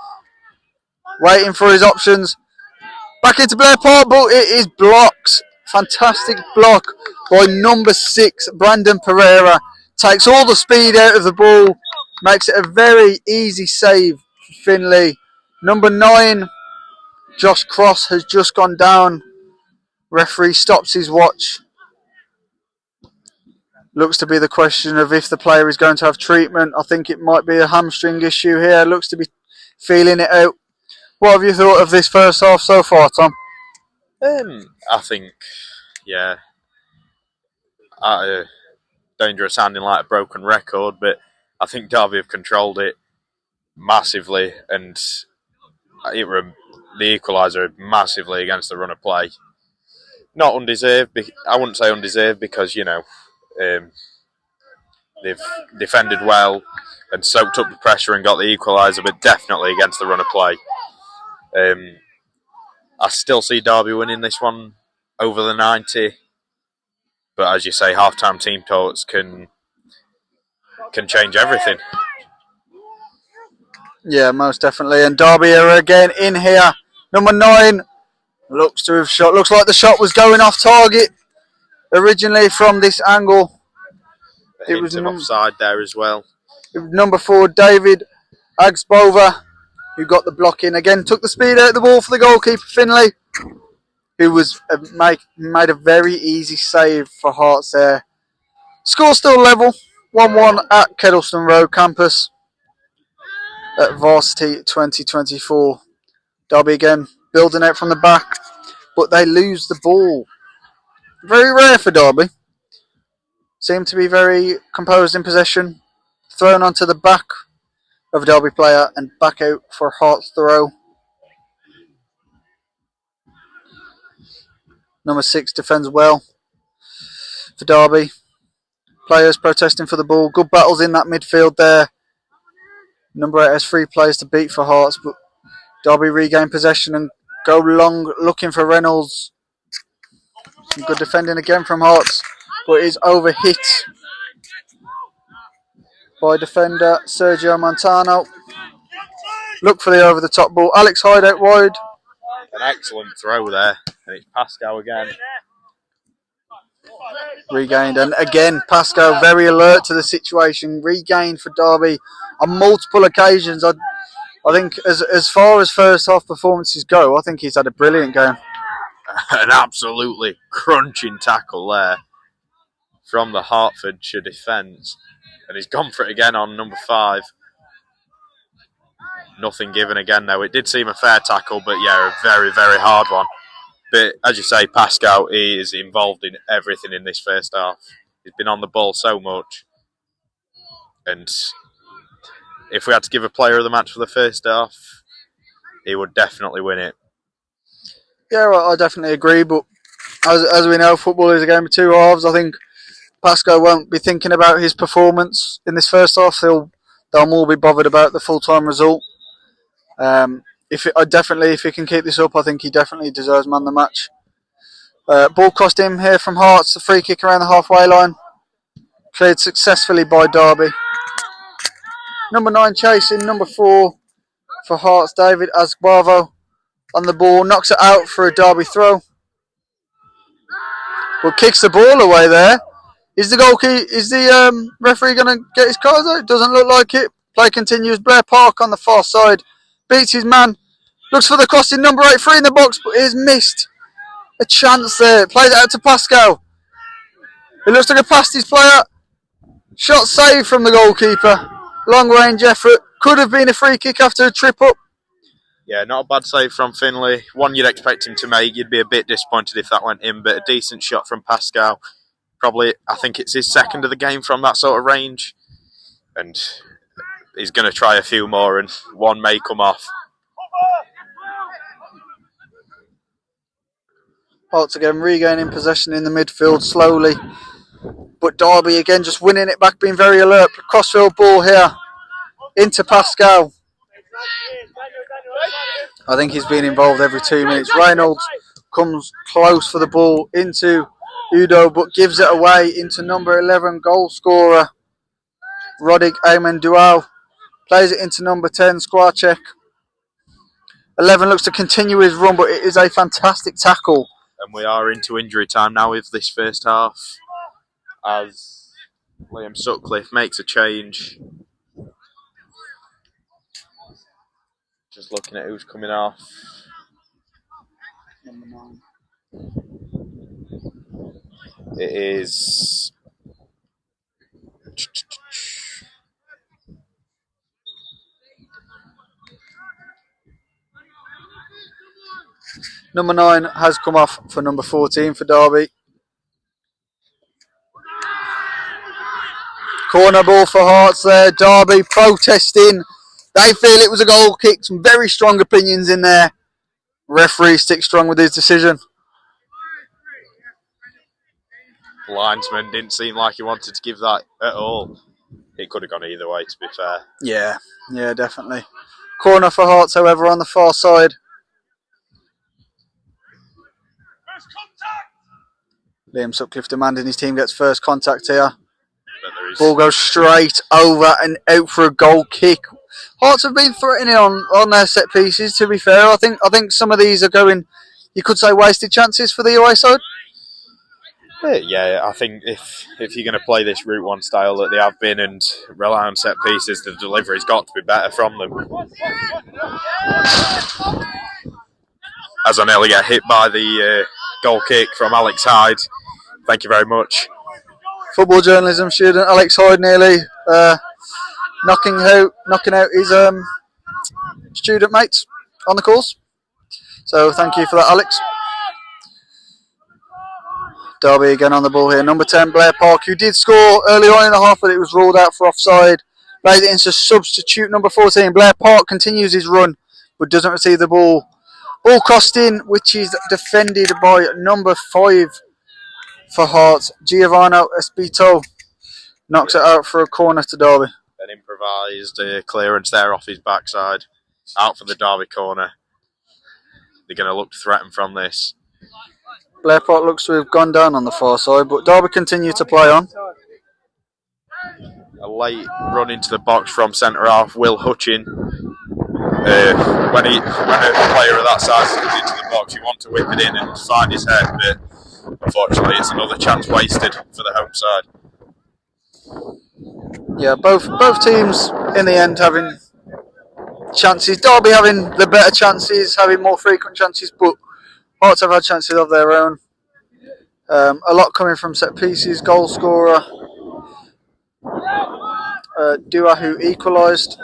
B: Waiting for his options. Back into Blair Park, but it is blocked. Fantastic block by number 6, Brandon Pereira. Takes all the speed out of the ball. Makes it a very easy save for Finley. Number 9, Josh Cross, has just gone down. Referee stops his watch. Looks to be the question of if the player is going to have treatment. I think it might be a hamstring issue here. Looks to be feeling it out. What have you thought of this first half so far, Tom?
C: I think, yeah, dangerous sounding like a broken record, but I think Derby have controlled it massively, and the equaliser massively against the run of play. Not undeserved. I wouldn't say undeserved because, you know, they've defended well and soaked up the pressure and got the equaliser, but definitely against the run of play. I still see Derby winning this one over the 90, but as you say, half-time team totals can change everything.
B: Yeah, most definitely. And Derby are again in here. Number 9 looks to have shot. Looks like the shot was going off target originally from this angle.
C: It was offside there as well.
B: Number 4, David Agsbova, who got the block in again, took the speed out of the ball for the goalkeeper Finley, who was made a very easy save for Herts there. Score still level, 1-1 at Kettleston Road campus at Varsity 2024. Derby again building out from the back, but they lose the ball. Very rare for Derby. Seem to be very composed in possession. Thrown onto the back of a Derby player and back out for Herts throw. Number 6 defends well for Derby. Players protesting for the ball. Good battles in that midfield there. Number 8 has 3 players to beat for Herts, but Derby regain possession and go long looking for Reynolds. Some good defending again from Herts, but is overhit by defender Sergio Montano. Look for the over-the-top ball. Alex Hyde out wide.
C: An excellent throw there, and it's Pascal again.
B: Regained, and again Pascal very alert to the situation. Regained for Derby on multiple occasions. I think as far as first half performances go, I think he's had a brilliant game.
C: An absolutely crunching tackle there from the Hertfordshire defence. And he's gone for it again on number 5. Nothing given again though. It did seem a fair tackle, but yeah, a very, very hard one. But as you say, Pascal is involved in everything in this first half. He's been on the ball so much. And if we had to give a player of the match for the first half, he would definitely win it.
B: Yeah, well, I definitely agree, but as we know, football is a game of 2 halves. I think Pascal won't be thinking about his performance in this first half. They'll more be bothered about the full-time result. If he can keep this up, I think he definitely deserves man the match. Ball cost him here from Herts. The free kick around the halfway line, cleared successfully by Derby. Number 9 chasing number 4 for Herts. David Asgbavo on the ball, knocks it out for a Derby throw. Well, kicks the ball away there. Is the referee going to get his cards out? Doesn't look like it. Play continues. Blair Park on the far side beats his man, Looks for the cross in number 8, 3 in the box, but is missed. A chance there. Plays it out to Pascal. It looks like a past his player. Shot saved from the goalkeeper. Long range effort. Could have been a free kick after a trip up.
C: Yeah, not a bad save from Finlay. One you'd expect him to make. You'd be a bit disappointed if that went in, but a decent shot from Pascal. Probably, I think it's his second of the game from that sort of range. And he's going to try a few more, and one may come off.
B: Herts again regaining possession in the midfield slowly. But Derby again just winning it back, being very alert. Crossfield ball here into Pascal. I think he's been involved every 2 minutes. Reynolds comes close for the ball into Udo, but gives it away into number 11 goal scorer Rodig Ayman plays it into number 10 Skwarczyk. 11 looks to continue his run, but it is a fantastic tackle.
C: And we are into injury time now with this first half, as Liam Sutcliffe makes a change. Just looking at who's coming off.
B: Number 9.
C: It is
B: Number 9 has come off for number 14 for Derby. Corner ball for Herts there. Derby protesting. They feel it was a goal kick. Some very strong opinions in there. Referee sticks strong with his decision.
C: linesman didn't seem like he wanted to give that at all. It could have gone either way, to be fair.
B: Yeah, definitely. Corner for Herts, however, on the far side. Liam Sutcliffe demanding his team gets first contact here. Ball goes straight over and out for a goal kick. Herts have been threatening on their set pieces, to be fair. I think some of these are going, you could say, wasted chances for the away side.
C: Yeah, I think if you're going to play this Route 1 style that they have been and rely on set pieces, the delivery's got to be better from them. As I nearly get hit by the goal kick from Alex Hyde. Thank you very much.
B: Football journalism student Alex Hyde nearly knocking out his student mates on the course. So thank you for that, Alex. Derby again on the ball here. Number 10, Blair Park, who did score early on in the half, but it was ruled out for offside. Plays it into substitute number 14. Blair Park continues his run, but doesn't receive the ball. Ball crossed in, which is defended by number 5 for Herts. Giovanni Espito knocks it out for a corner to Derby.
C: An improvised clearance there off his backside. Out for the Derby corner. They're going to look to threaten from this.
B: Blair Park looks to have gone down on the far side, but Derby continue to play on.
C: A late run into the box from centre half, Will Hutchin. When a player of that size comes into the box, you want to whip it in and find his head, but unfortunately it's another chance wasted for the home side.
B: Yeah, both teams in the end having chances. Derby having the better chances, having more frequent chances, but Herts have had chances of their own. A lot coming from set pieces. Goal scorer Dua, who equalised.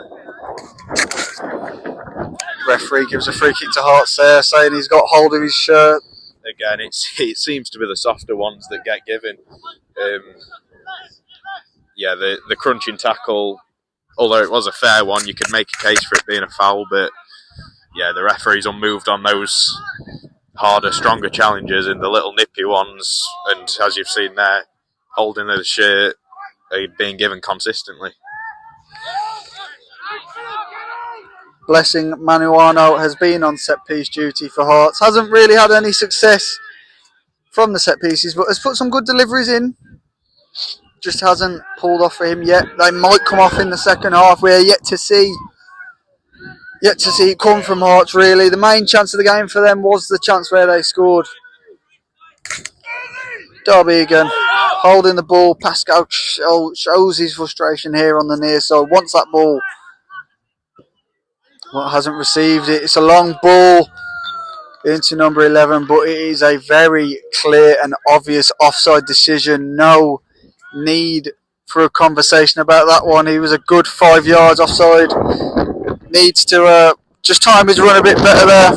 B: Referee gives a free kick to Herts there, saying he's got hold of his shirt.
C: Again, it seems to be the softer ones that get given. The crunching tackle, although it was a fair one, you could make a case for it being a foul, but yeah, the referee's unmoved on those harder, stronger challenges and the little nippy ones, and as you've seen there, holding the shirt being given consistently.
B: Blessing Manuano has been on set piece duty for Herts. Hasn't really had any success from the set pieces, but has put some good deliveries in. Just hasn't pulled off for him yet. They might come off in the second half. We're yet to see it come from Herts, really. The main chance of the game for them was the chance where they scored. Derby again, holding the ball. Pascal shows his frustration here on the near side. Wants that ball. Well, hasn't received it. It's a long ball into number 11, but it is a very clear and obvious offside decision. No need for a conversation about that one. He was a good 5 yards offside. Needs to just time his run a bit better there.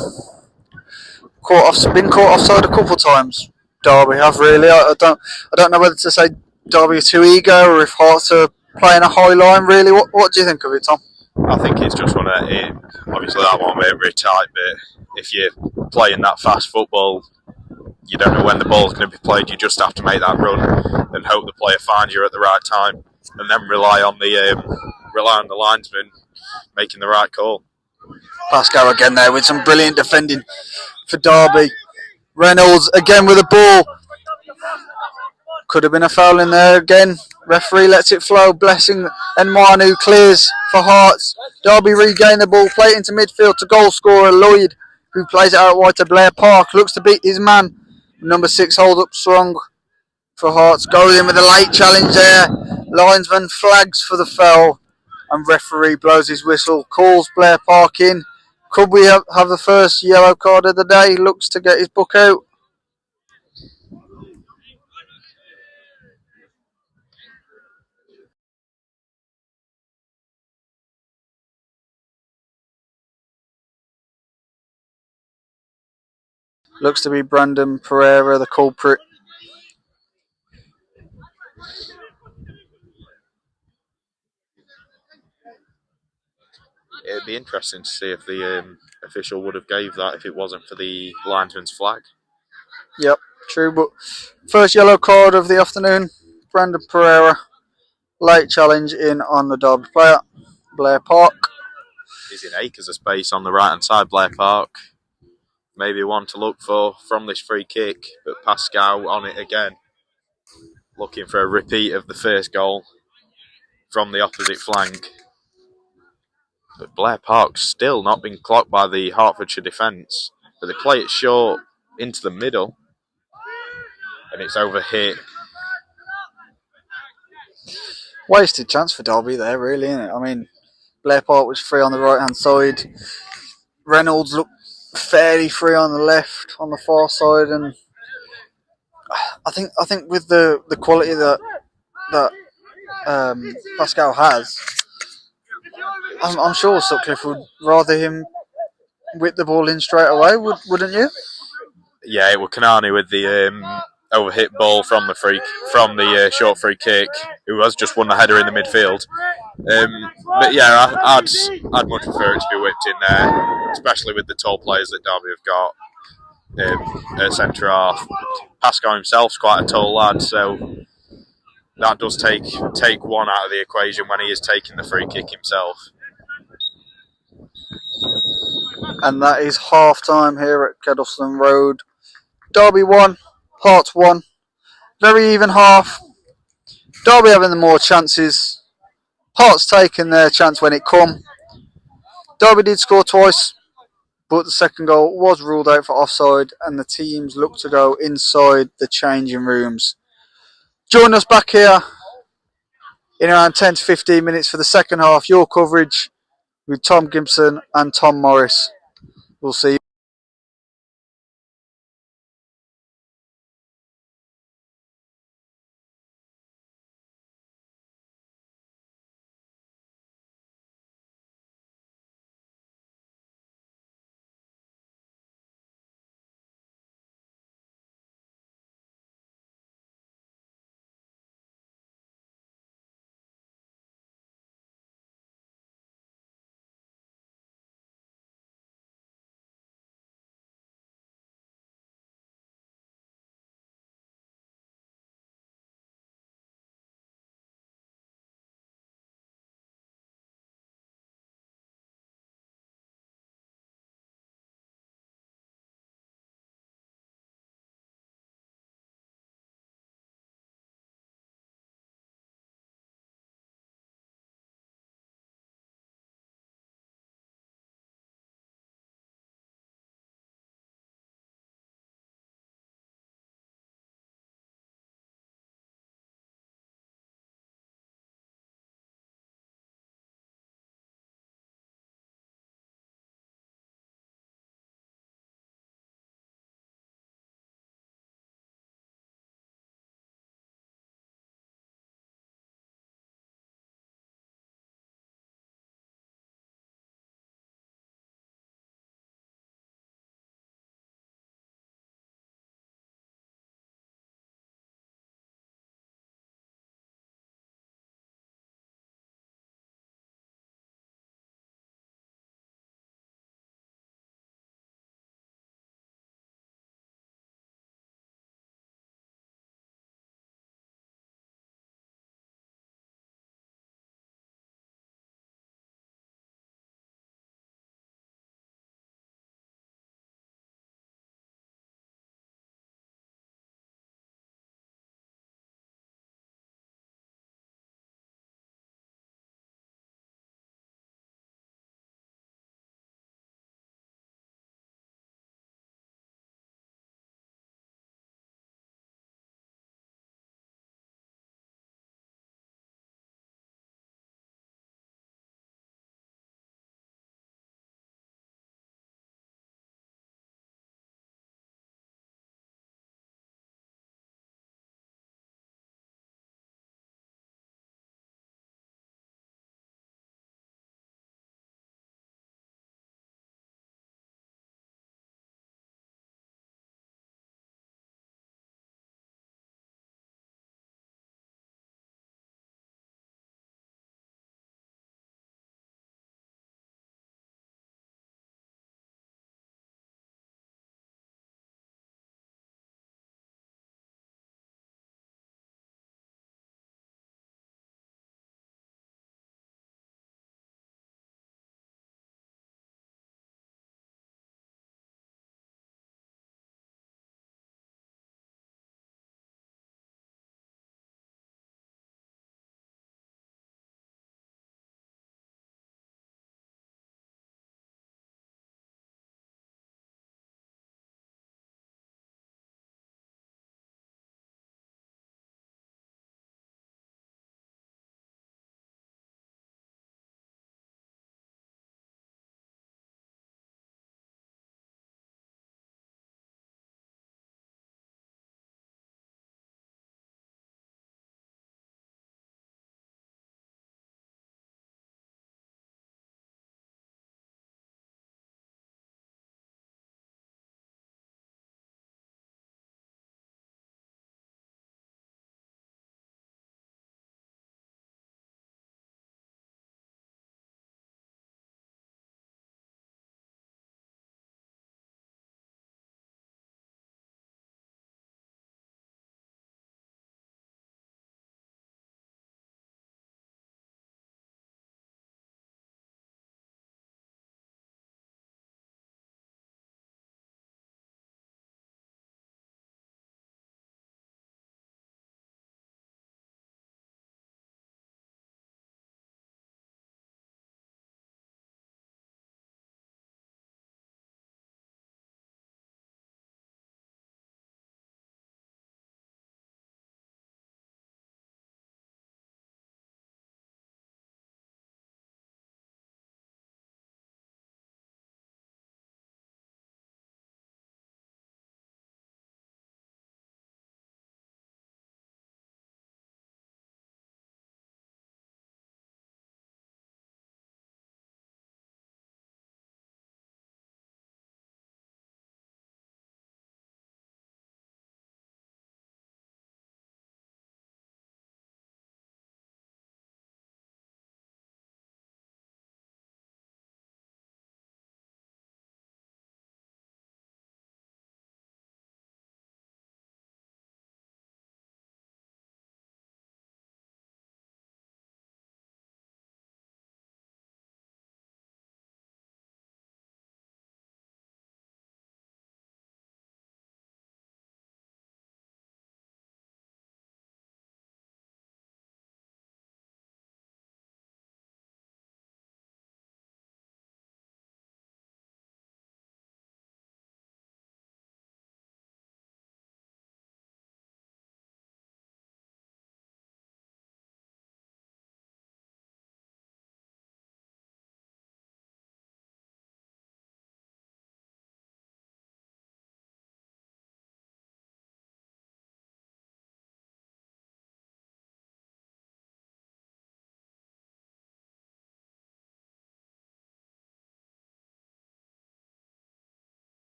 B: Been caught offside a couple of times. Derby have really. I don't know whether to say Derby are too eager or if Hearts are playing a high line. Really, what do you think of it, Tom?
C: I think it's just one of it. Obviously, that one went very tight, but if you're playing that fast football, you don't know when the ball's going to be played. You just have to make that run and hope the player finds you at the right time, and then rely on the linesman making the right call.
B: Pascal again there with some brilliant defending for Derby. Reynolds again with a ball. Could have been a foul in there again. Referee lets it flow. Blessing and Manu clears for Hearts. Derby regain the ball, play it into midfield to goal scorer Lloyd, who plays it out wide to Blair Park. Looks to beat his man. Number 6 holds up strong for Hearts. Goes in with a late challenge there. Linesman flags for the foul, and referee blows his whistle. Calls Blair Park in. Could we have the first yellow card of the day? Looks to get his book out. Looks to be Brandon Pereira, the culprit.
C: It'd be interesting to see if the official would have gave that if it wasn't for the linesman's flag.
B: Yep, true. But first yellow card of the afternoon. Brandon Pereira, late challenge in on the Derby player, Blair Park.
C: He's in acres of space on the right hand side, Blair Park. Maybe one to look for from this free kick, but Pascal on it again, looking for a repeat of the first goal from the opposite flank. But Blair Park's still not been clocked by the Hertfordshire defence, but they play it short into the middle, and it's overhit.
B: Wasted chance for Derby there, really, isn't it? I mean, Blair Park was free on the right hand side. Reynolds looked fairly free on the left, on the far side, and I think with the quality that Pascal has, I'm sure Sutcliffe would rather him whip the ball in straight away, wouldn't you?
C: Yeah, it was Kanani with the overhit ball from the short free kick, who has just won the header in the midfield. But yeah, I'd much prefer it to be whipped in there, especially with the tall players that Derby have got at centre half. Pascal himself's quite a tall lad, so that does take one out of the equation when he is taking the free kick himself.
B: And that is half time here at Kedleston Road. Derby 1, Hearts 1. Very even half. Derby having the more chances. Hearts taking their chance when it come. Derby did score twice, but the second goal was ruled out for offside, and the teams look to go inside the changing rooms. Join us back here in around 10 to 15 minutes for the second half. Your coverage with Tom Gibson and Tom Morris. We'll see you.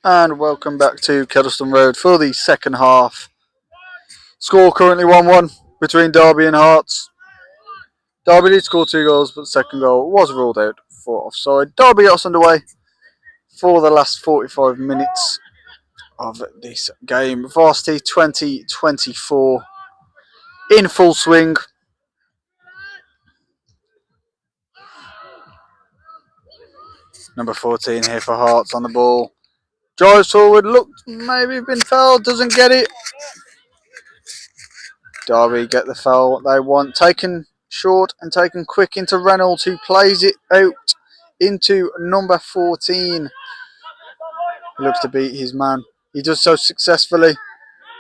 B: And welcome back to Kettleston Road for the second half. Score currently 1-1 between Derby and Herts. Derby did score 2 goals, but the second goal was ruled out for offside. Derby got us underway for the last 45 minutes of this game. Varsity 2024 in full swing. Number 14 here for Herts on the ball. Drives forward, looked maybe been fouled, doesn't get it. Derby get the foul they want. Taken short and taken quick into Reynolds, who plays it out into number 14. He looks to beat his man. He does so successfully.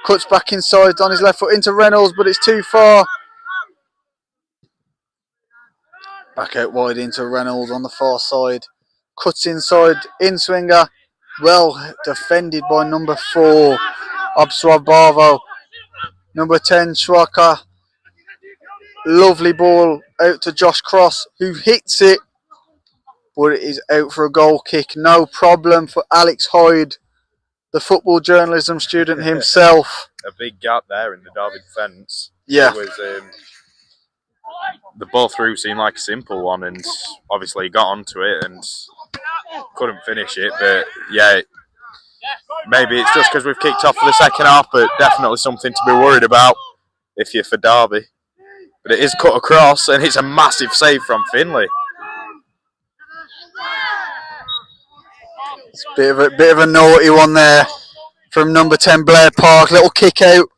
B: Cuts back inside on his left foot into Reynolds, but it's too far. Back out wide into Reynolds on the far side. Cuts inside, in swinger. Well defended by number 4, Obswa Barvo. Number 10, Schwaka. Lovely ball out to Josh Cross, who hits it. But it is out for a goal kick. No problem for Alex Hyde, the football journalism student himself.
C: A big gap there in the Derby defence.
B: Yeah.
C: It was, the ball through seemed like a simple one, and obviously he got onto it and couldn't finish it. But yeah, maybe it's just because we've kicked off for the second half, but definitely something to be worried about if you're for Derby. But it is cut across, and it's a massive save from Finlay.
B: It's a bit of a naughty one there from number 10 Blair Park. Little kick out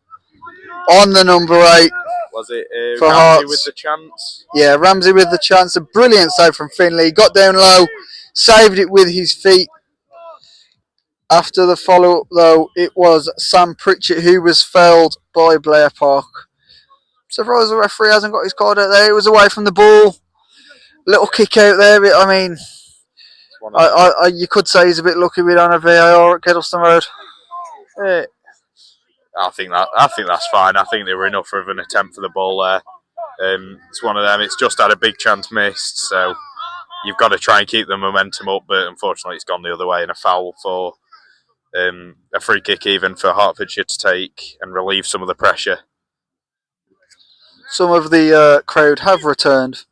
B: on the number 8.
C: Was it
B: for
C: Ramsey
B: Hearts
C: with the chance?
B: Yeah, Ramsey with the chance. A brilliant save from Finlay. He got down low, saved it with his feet. After the follow-up, though, it was Sam Pritchett who was fouled by Blair Park. Surprised the referee hasn't got his card out there. It was away from the ball. Little kick out there. I mean, you could say he's a bit lucky we don't have VAR at Kettleston Road.
C: Yeah. I think that's fine. I think they were enough of an attempt for the ball there. It's one of them. It's just had a big chance missed, so you've got to try and keep the momentum up. But unfortunately, it's gone the other way, and a foul for a free kick even for Hertfordshire to take and relieve some of the pressure.
B: Some of the crowd have returned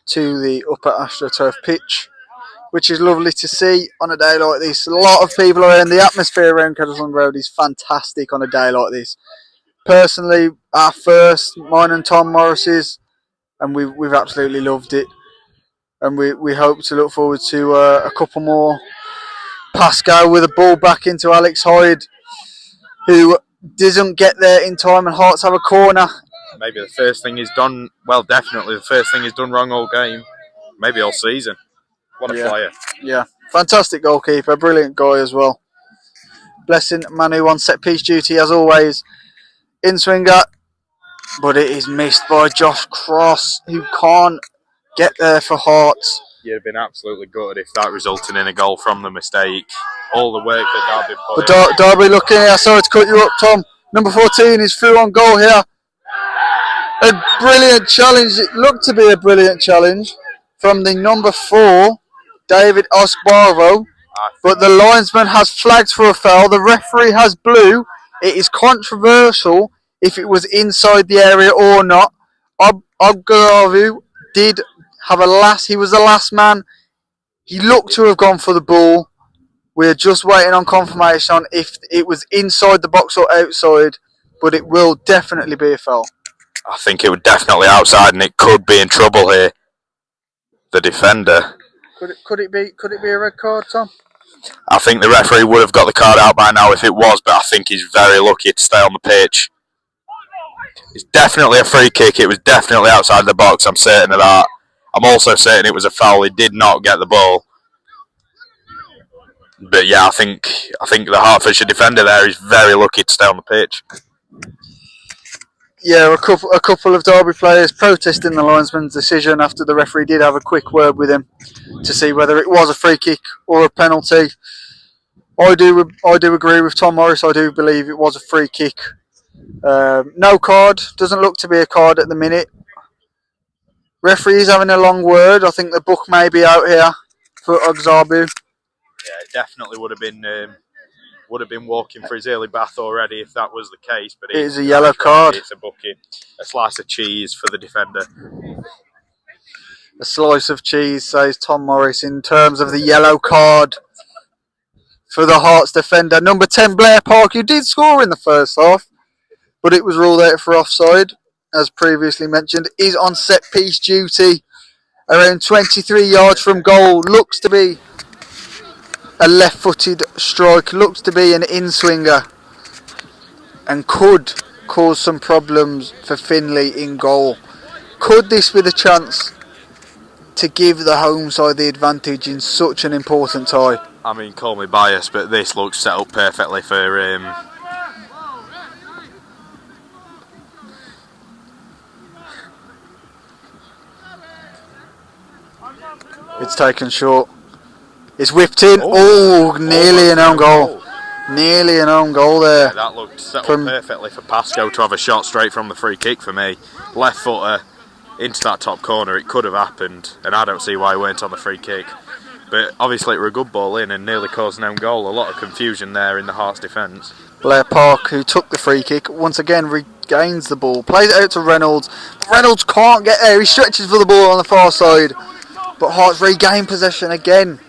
B: to the upper AstroTurf pitch, which is lovely to see on a day like this. A lot of people are in. The atmosphere around Kettleston Road is fantastic on a day like this. Personally, our first, mine and Tom Morris's, and we've absolutely loved it. And we hope to look forward to a couple more. Pascal with a ball back into Alex Hyde, who doesn't get there in time, and Hearts have a corner.
C: Maybe the first thing he's done, well, definitely the first thing he's done wrong all game. Maybe all season. What a player.
B: Yeah, fantastic goalkeeper, brilliant guy as well. Blessing Manu on set piece duty as always. In swinger, but it is missed by Josh Cross, who can't get there for Hearts.
C: You'd have been absolutely gutted if that resulted in a goal from the mistake. All the work that Derby put
B: in. Derby looking here, sorry to cut you up, Tom. Number 14 is through on goal here. A brilliant challenge. It looked to be a brilliant challenge from the number 4, David Osbarvo. But the linesman has flagged for a foul. The referee has blue. It is controversial if it was inside the area or not. Obgaravu did have he was the last man. He looked to have gone for the ball. We're just waiting on confirmation on if it was inside the box or outside, but it will definitely be a foul.
C: I think it was definitely outside, and it could be in trouble here. The defender.
B: Could it be a red card, Tom?
C: I think the referee would have got the card out by now if it was, but I think he's very lucky to stay on the pitch. It's definitely a free kick. It was definitely outside the box. I'm certain of that. I'm also certain it was a foul. He did not get the ball. But yeah, I think the Hertfordshire defender there is very lucky to stay on the pitch.
B: Yeah, a couple of Derby players protesting the linesman's decision after the referee did have a quick word with him to see whether it was a free kick or a penalty. I do agree with Tom Morris. I do believe it was a free kick. No card. Doesn't look to be a card at the minute. Referee is having a long word. I think the book may be out here for Ogzabu.
C: Yeah, it definitely would have been would have been walking for his early bath already if that was the case. But
B: it is a yellow card.
C: It's a bookie. A slice of cheese for the defender.
B: A slice of cheese, says Tom Morris, in terms of the yellow card for the Hearts defender. Number 10, Blair Park, who did score in the first half, but it was ruled out for offside, as previously mentioned, is on set-piece duty. Around 23 yards from goal. Looks to be a left-footed strike. Looks to be an in-swinger. And could cause some problems for Finley in goal. Could this be the chance to give the home side the advantage in such an important tie?
C: I mean, call me biased, but this looks set up perfectly for
B: It's taken short. It's whipped in. Oh, nearly an own goal. Nearly an own goal there.
C: Yeah, that looked set up perfectly for Pascoe to have a shot straight from the free kick for me. Left footer into that top corner. It could have happened, and I don't see why he weren't on the free kick. But obviously it were a good ball in and nearly caused an own goal. A lot of confusion there in the Hearts defence.
B: Blair Park, who took the free kick, once again regains the ball. Plays it out to Reynolds. Reynolds can't get there. He stretches for the ball on the far side. But Hearts regain possession again.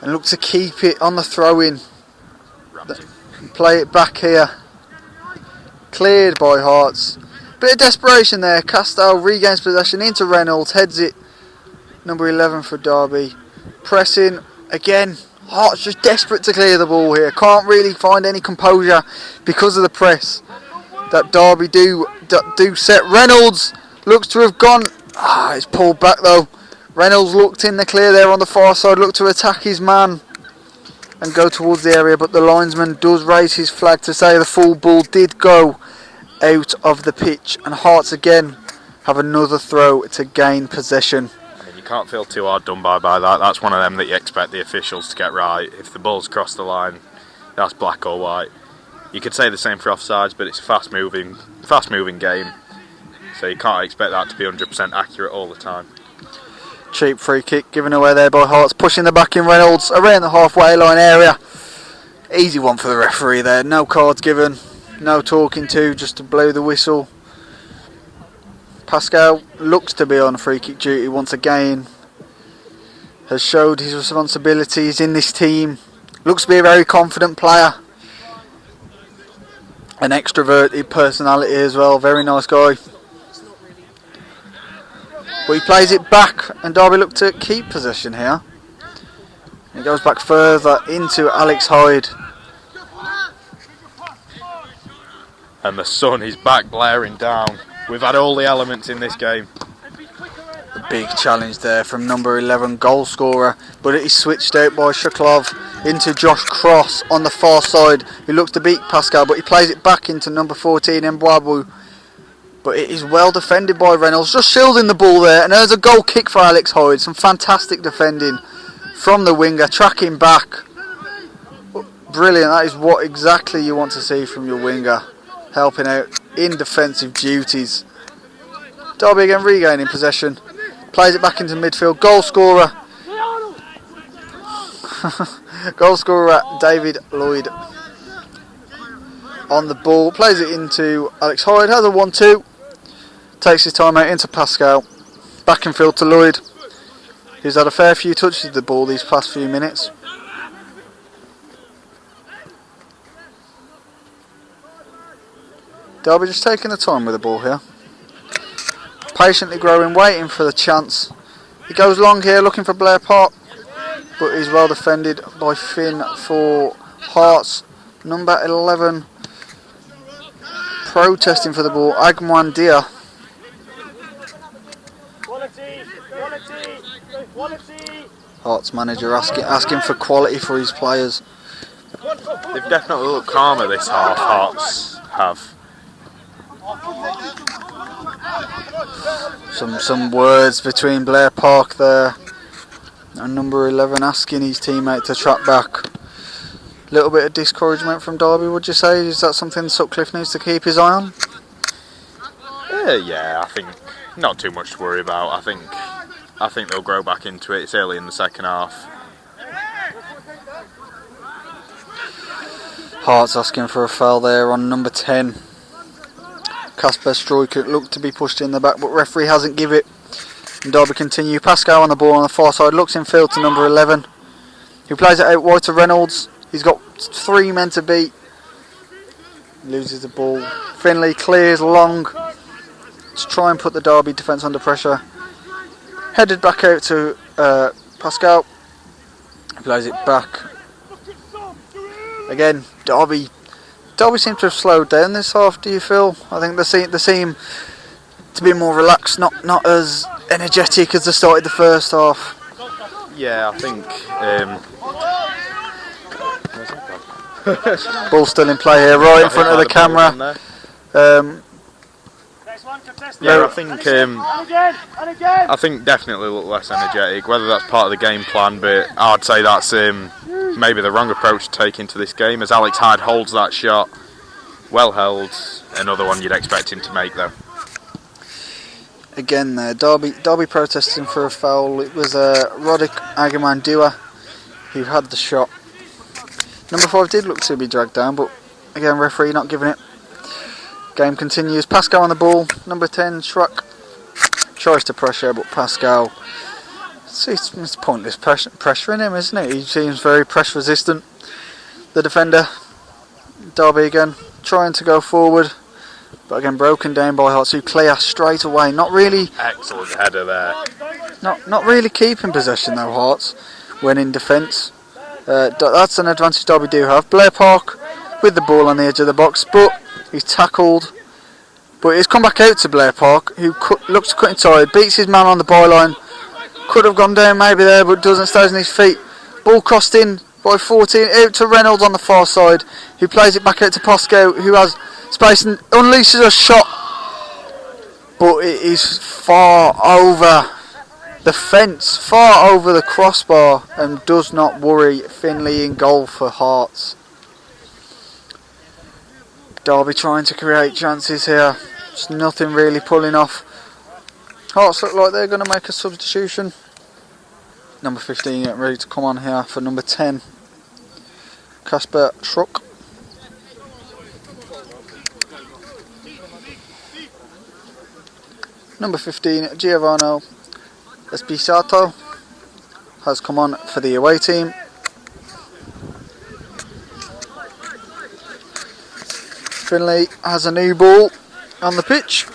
B: And look to keep it on the throw-in. Play it back here. Cleared by Hearts. Bit of desperation there. Castell regains possession into Reynolds. Heads it. Number 11 for Derby. Pressing again. Hearts just desperate to clear the ball here. Can't really find any composure because of the press that Derby do set. Reynolds looks to have gone. It's pulled back though. Reynolds looked in the clear there on the far side. Looked to attack his man and go towards the area. But the linesman does raise his flag to say the full ball did go out of the pitch. And Hearts again have another throw to gain possession.
C: You can't feel too hard done by that. That's one of them that you expect the officials to get right. If the ball's crossed the line, that's black or white. You could say the same for offsides, but it's a fast moving game, so you can't expect that to be 100% accurate all the time.
B: Cheap free kick given away there by Hearts, pushing the back in Reynolds around the halfway line area. Easy one for the referee there. No cards given, no talking to, just to blow the whistle. Pascal looks to be on free kick duty once again. Has showed his responsibilities in this team. Looks to be a very confident player. An extroverted personality as well. Very nice guy. But he plays it back and Derby look to keep possession here. He goes back further into Alex Hyde.
C: And the sun is back blaring down. We've had all the elements in this game.
B: A big challenge there from number 11 goal scorer, but it is switched out by Shuklov into Josh Cross on the far side, who looks to beat Pascal, but he plays it back into number 14 Mbwabu. But it is well defended by Reynolds, just shielding the ball there, and there's a goal kick for Alex Hyde. Some fantastic defending from the winger, tracking back. Brilliant, that is what exactly you want to see from your winger, helping out in defensive duties. Derby again regaining possession. Plays it back into midfield. Goal scorer. Goal scorer David Lloyd on the ball. Plays it into Alex Hyde. Has a 1-2. Takes his time out into Pascal. Back in field to Lloyd, who's had a fair few touches of the ball these past few minutes. Derby just taking the time with the ball here. Patiently growing, waiting for the chance. He goes long here, looking for Blair Park, but he's well defended by Finn for Hearts. Number 11 protesting for the ball, Agman Dia. Hearts manager asking for quality for his players.
C: They've definitely looked calmer this half, Hearts have.
B: Some words between Blair Park there and number 11 asking his teammate to track back. A little bit of discouragement from Derby, would you say? Is that something Sutcliffe needs to keep his eye on?
C: Yeah, I think not too much to worry about. I think they'll grow back into it. It's early in the second half.
B: Herts asking for a foul there on number 10. Kasper Struijk looked to be pushed in the back, but referee hasn't give it. And Derby continue. Pascal on the ball on the far side, looks in field to number 11, who plays it out wide to Reynolds. He's got 3 men to beat. Loses the ball. Finlay clears long to try and put the Derby defence under pressure. Headed back out to Pascal. He plays it back. Again, Derby seem to have slowed down this half, do you feel? I think they seem to be more relaxed, not as energetic as they started the first half.
C: Yeah, I think...
B: Ball still in play here, right in front of the camera.
C: Yeah, I think definitely look less energetic. Whether that's part of the game plan, but I'd say that's maybe the wrong approach to take into this game. As Alex Hyde holds that shot, well held. Another one you'd expect him to make, though.
B: Again, there, Derby protesting for a foul. It was Roddick Agamandua who had the shot. Number 5 did look to be dragged down, but again, referee not giving it. Game continues. Pascal on the ball. Number 10, Schruck tries to pressure, but Pascal, it's pointless pressuring him, isn't it? He seems very pressure resistant. The defender, Derby again, trying to go forward, but again broken down by Herts, who clear straight away. Not really.
C: Excellent header there.
B: Not really keeping possession though, Herts, when in defence. That's an advantage Derby do have. Blair Park with the ball on the edge of the box, but he's tackled. But he's come back out to Blair Park, who looks to cut inside, beats his man on the byline. Could have gone down maybe there, but doesn't, stays on his feet. Ball crossed in by 14, out to Reynolds on the far side, who plays it back out to Pascal, who has space and unleashes a shot. But it is far over the fence, far over the crossbar, and does not worry. Finlay in goal for Herts. Derby trying to create chances here, just nothing really pulling off. Herts look like they're going to make a substitution. Number 15 getting ready to come on here for number 10, Kasper Schruck. Number 15, Giovanni Espisato has come on for the away team. Finlay has a new ball on the pitch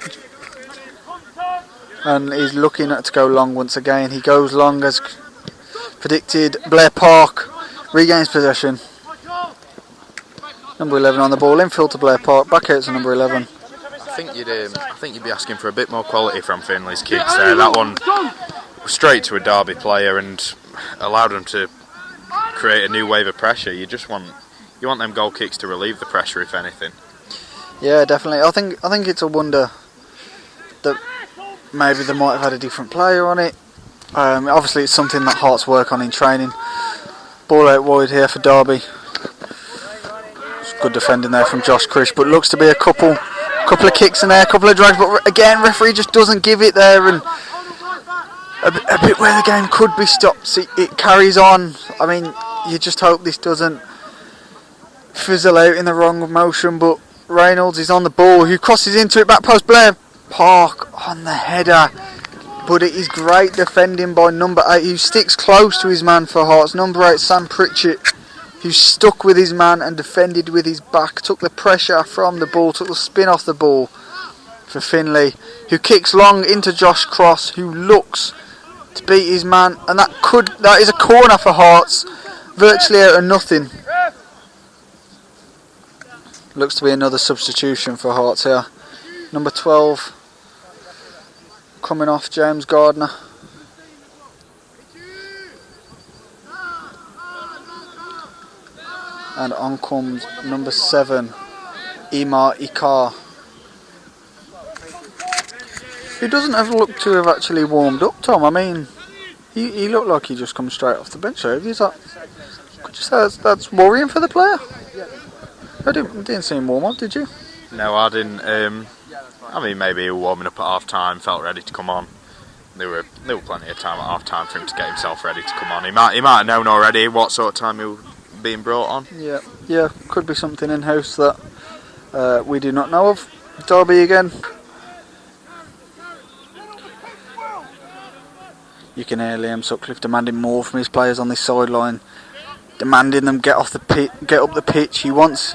B: and he's looking to go long once again. He goes long as predicted. Blair Park regains possession. Number 11 on the ball, infield to Blair Park, back out to number 11.
C: I think you'd be asking for a bit more quality from Finlay's kicks there. That one straight to a Derby player and allowed them to create a new wave of pressure. You want them goal kicks to relieve the pressure, if anything.
B: Yeah, definitely. I think it's a wonder that maybe they might have had a different player on it. Obviously, it's something that Herts work on in training. Ball out wide here for Derby. It's good defending there from Josh Krish, but looks to be a couple of kicks in there, a couple of drags. But again, referee just doesn't give it there, and a bit where the game could be stopped. It carries on. I mean, you just hope this doesn't fizzle out in the wrong motion, but Reynolds is on the ball, who crosses into it, back post. Blair Park on the header, but it is great defending by number 8, who sticks close to his man for Herts. Number 8, Sam Pritchett, who stuck with his man and defended with his back, took the pressure from the ball, took the spin off the ball for Finlay, who kicks long into Josh Cross, who looks to beat his man, and that is a corner for Herts, virtually out of nothing. Looks to be another substitution for Herts here. Number 12 coming off, James Gardner. And on comes number 7, Imar Ikar, who doesn't have look to have actually warmed up, Tom. I mean, he looked like he just come straight off the bench. So could you say that's worrying for the player? I didn't see him warm up, did you?
C: No, I didn't. I mean, maybe he was warming up at half time, felt ready to come on. There were plenty of time at half time for him to get himself ready to come on. He might have known already what sort of time he being brought on.
B: Yeah, could be something in house that we do not know of. Derby again. You can hear Liam Sutcliffe demanding more from his players on this sideline, demanding them get up the pitch. He wants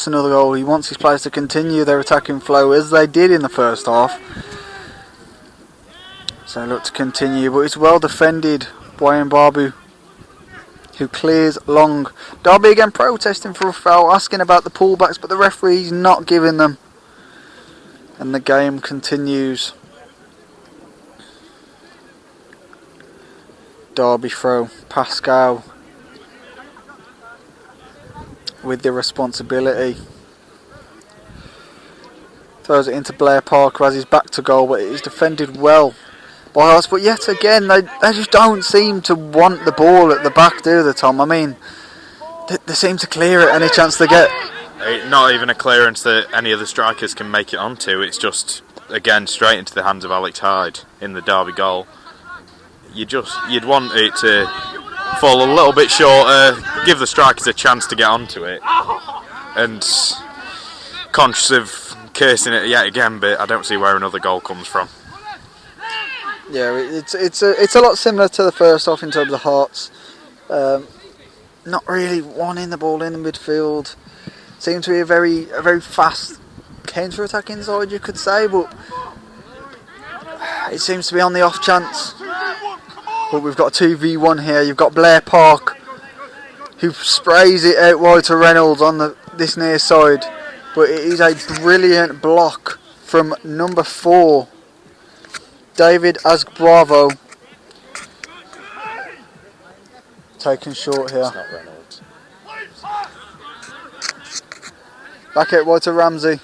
B: another goal. He wants his players to continue their attacking flow as they did in the first half. So look to continue, but it's well defended by Mbabu, who clears long. Derby again protesting for a foul, asking about the pullbacks, but the referee's not giving them. And the game continues. Derby throw. Pascal with the responsibility. Throws it into Blair Parker as he's back to goal, but it is defended well by us. But yet again, they just don't seem to want the ball at the back, do they, Tom? I mean, they seem to clear it any chance they get.
C: Not even a clearance that any of the strikers can make it onto. It's just, again, straight into the hands of Alex Hyde in the Derby goal. You'd want it to fall a little bit shorter, give the strikers a chance to get onto it. And conscious of cursing it yet again, but I don't see where another goal comes from.
B: Yeah, it's a lot similar to the first half in terms of Herts. Not really wanting the ball in the midfield. Seems to be a very fast counter-attacking side, you could say, but it seems to be on the off chance. But we've got a 2v1 here. You've got Blair Park, who sprays it out wide to Reynolds on this near side. But it is a brilliant block from number 4, David Asbravo. Taken short here.
C: It's not Reynolds.
B: Back out wide to Ramsey.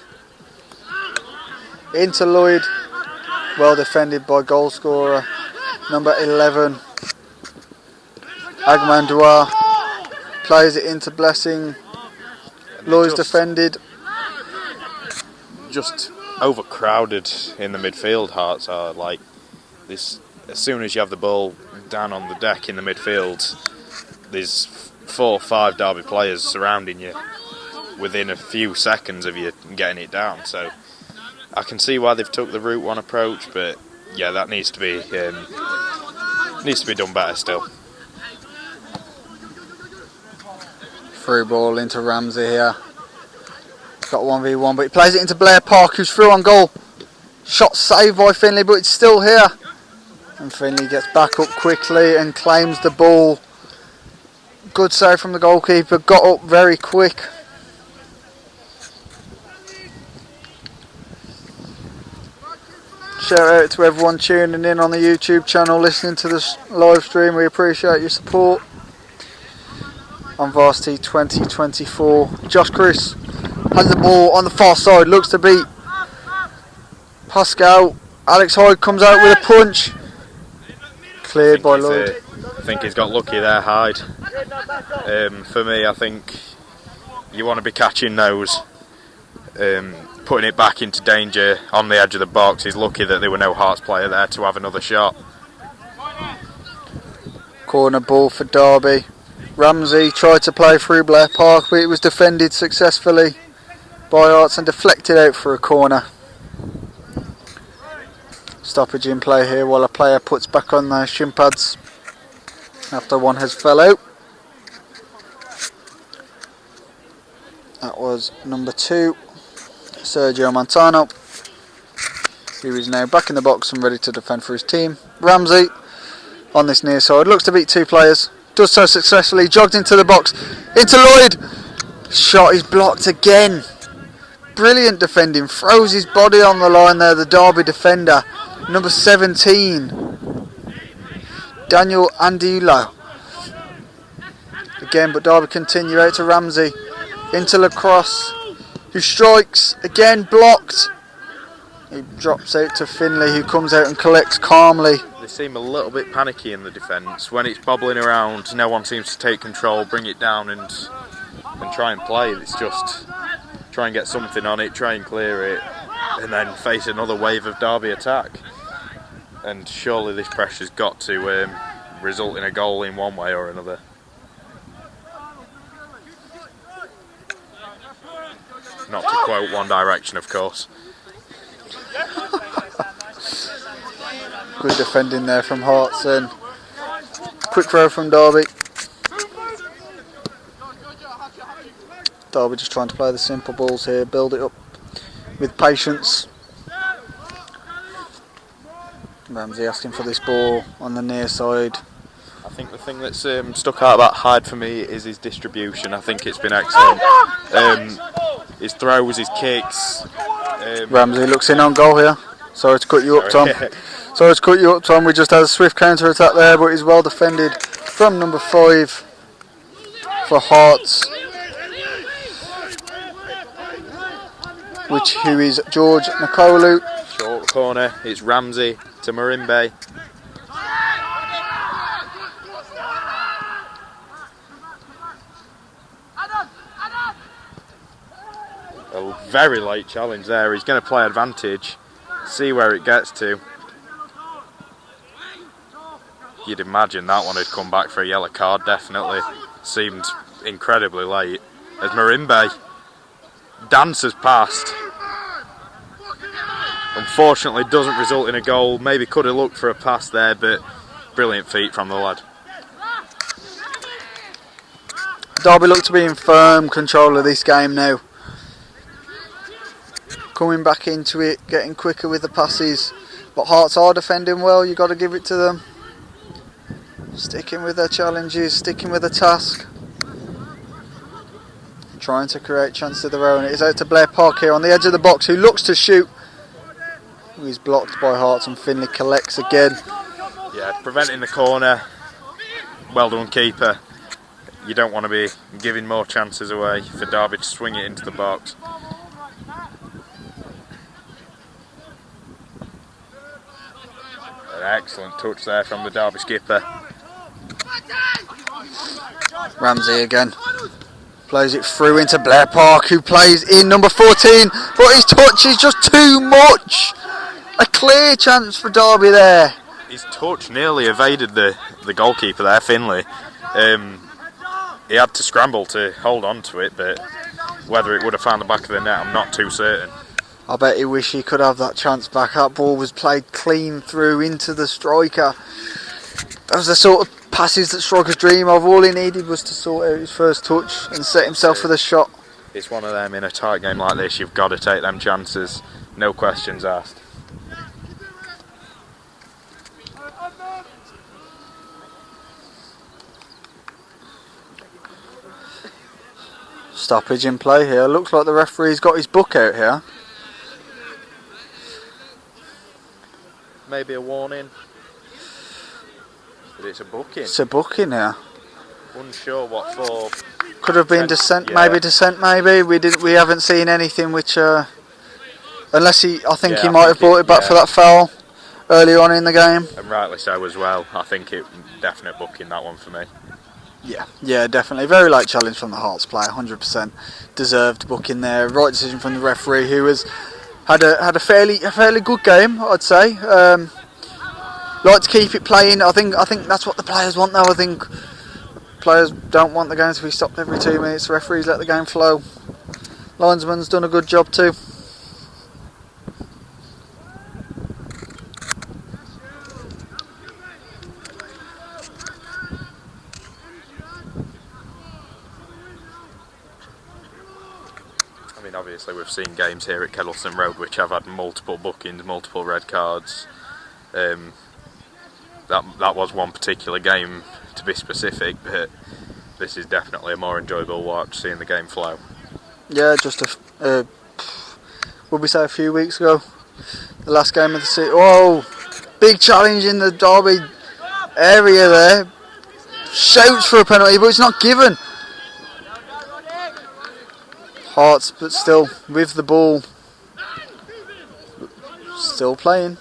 B: Into Lloyd. Well defended by goal scorer number 11, Agman Dua. Plays it into Blessing. Lloyd's defended.
C: Just overcrowded in the midfield. Hearts are like this. As soon as you have the ball down on the deck in the midfield, there's 4 or 5 Derby players surrounding you within a few seconds of you getting it down. So I can see why they've took the Route 1 approach, but yeah, that needs to be done better still.
B: Through ball into Ramsey here. Got 1v1, but he plays it into Blair Park, who's through on goal. Shot saved by Finley, but it's still here. And Finley gets back up quickly and claims the ball. Good save from the goalkeeper, got up very quick. Shout out to everyone tuning in on the YouTube channel, listening to this live stream. We appreciate your support on Varsity 2024. Josh Chris has the ball on the far side, looks to beat Pascal. Alex Hyde comes out with a punch. Cleared by Lloyd.
C: I think he's got lucky there, Hyde. For me, I think you want to be catching those. Putting it back into danger on the edge of the box. He's lucky that there were no Hearts player there to have another shot.
B: Corner ball for Derby. Ramsey tried to play through Blair Park, but it was defended successfully by Hearts and deflected out for a corner. Stoppage in play here while a player puts back on their shin pads after one has fell out. That was number 2, Sergio Montano, who is now back in the box and ready to defend for his team. Ramsey on this near side, looks to beat 2 players, does so successfully, jogged into the box, into Lloyd. Shot is blocked again. Brilliant defending, throws his body on the line there, the Derby defender, number 17, Daniel Andila. Again, but Derby continue out to Ramsey, into Lacrosse, who strikes, again blocked. He drops out to Finley, who comes out and collects calmly.
C: They seem a little bit panicky in the defence. When it's bobbling around, no one seems to take control, bring it down and try and play. It's just try and get something on it, try and clear it, and then face another wave of Derby attack. And surely this pressure's got to result in a goal in one way or another. Not to quote One Direction, of course.
B: Good defending there from Herts and quick throw from Derby. Derby just trying to play the simple balls here, build it up with patience. Ramsey asking for this ball on the near side.
C: I think the thing that's stuck out about Hyde for me is his distribution. I think it's been excellent. His throws, his kicks.
B: Ramsey looks in on goal here. Sorry to cut you up, Tom. Sorry to cut you up, Tom. We just had a swift counter attack there, but he's well defended from number 5 for Herts, who is George Nikolu.
C: Short corner, it's Ramsey to Marimbe. A very late challenge there. He's going to play advantage, see where it gets to. You'd imagine that one had come back for a yellow card, definitely. Seemed incredibly late. As Marimbe dances past. Unfortunately doesn't result in a goal. Maybe could have looked for a pass there, but brilliant feet from the lad.
B: Derby look to be in firm control of this game now. Coming back into it, getting quicker with the passes. But Herts are defending well, you've got to give it to them. Sticking with their challenges, sticking with the task. Trying to create chances of their own. It is out to Blair Park here on the edge of the box, who looks to shoot. He's blocked by Herts and Finley collects again.
C: Yeah, preventing the corner. Well done, keeper. You don't want to be giving more chances away for Derby to swing it into the box. An excellent touch there from the Derby skipper.
B: Ramsey again. Plays it through into Blair Park, who plays in number 14, but his touch is just too much. A clear chance for Derby there.
C: His touch nearly evaded the goalkeeper there, Finley. He had to scramble to hold on to it, but whether it would have found the back of the net, I'm not too certain.
B: I bet he wish he could have that chance back. That ball was played clean through into the striker. Those are the sort of passes that strikers dream of. All he needed was to sort out his first touch and set himself for the shot.
C: It's one of them, in a tight game like this, you've got to take them chances, no questions asked.
B: Stoppage in play here. Looks like the referee's got his book out here.
C: Maybe a warning. But it's a booking.
B: It's a booking here.
C: Unsure what for.
B: Could have been dissent,
C: yeah.
B: maybe dissent, maybe. We haven't seen anything which, unless I think he might have brought it back for that foul earlier on in the game.
C: And rightly so as well. I think it definite booking, that one for me.
B: Yeah, definitely. Very late challenge from the Herts player, 100% deserved booking there. Right decision from the referee, who has had a fairly good game, I'd say. Like to keep it playing. I think that's what the players want, though. I think players don't want the game to be stopped every 2 minutes. The referees let the game flow. Linesman's done a good job too.
C: Obviously we've seen games here at Kedleston Road which have had multiple bookings, multiple red cards. That was one particular game, to be specific, but this is definitely a more enjoyable watch, seeing the game flow.
B: Yeah, just would we say a few weeks ago, the last game of the season. Oh, big challenge in the Derby area there. Shouts for a penalty, but it's not given. Herts, but still with the ball, still playing.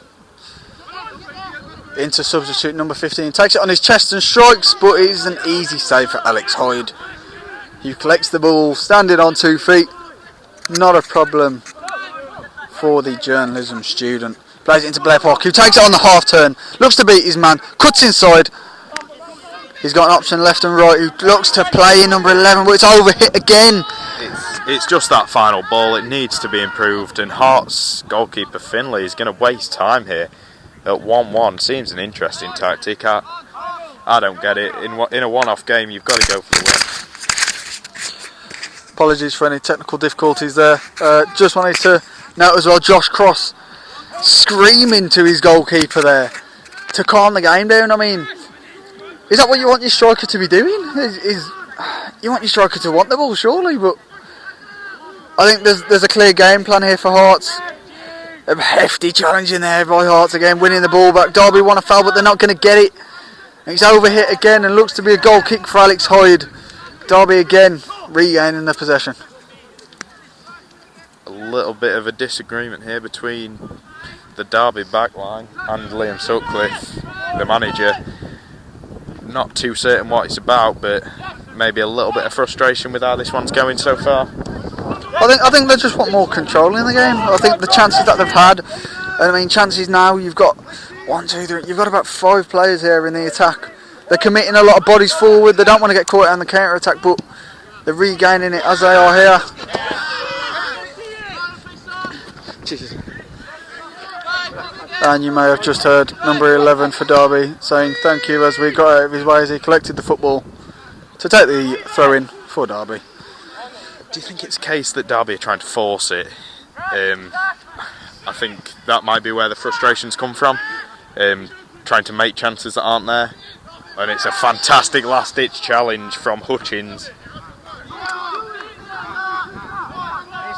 B: Into substitute number 15, takes it on his chest and strikes, but it is an easy save for Alex Hyde, who collects the ball standing on 2 feet. Not a problem for the journalism student. Plays it into Blair Park, who takes it on the half turn, looks to beat his man, cuts inside. He's got an option left and right, who looks to play in number 11, but it's over hit again.
C: it's just that final ball. It needs to be improved, and Herts goalkeeper Finlay is going to waste time here at 1-1. Seems an interesting tactic. I don't get it. In a one-off game, you've got to go for the win.
B: Apologies for any technical difficulties there. Just wanted to note as well, Josh Cross screaming to his goalkeeper there to calm the game down. I mean, is that what you want your striker to be doing? You want your striker to want the ball, surely, but I think there's a clear game plan here for Herts. A hefty challenge in there by Herts again, winning the ball back. Derby want a foul, but they're not going to get it. And it's overhit again and looks to be a goal kick for Alex Hyde. Derby again regaining the possession.
C: A little bit of a disagreement here between the Derby backline and Liam Sutcliffe, the manager. Not too certain what it's about, but maybe a little bit of frustration with how this one's going so far.
B: I think they just want more control in the game. I think the chances that they've had, and I mean chances now, you've got 1, 2, 3, you've got about 5 players here in the attack. They're committing a lot of bodies forward. They don't want to get caught on the counter attack, but they're regaining it as they are here. Jesus. And you may have just heard number 11 for Derby saying thank you as we got out of his way as he collected the football to take the throw in for Derby.
C: Do you think it's a case that Derby are trying to force it? I think that might be where the frustrations come from. Trying to make chances that aren't there. And it's a fantastic last-ditch challenge from Hutchins.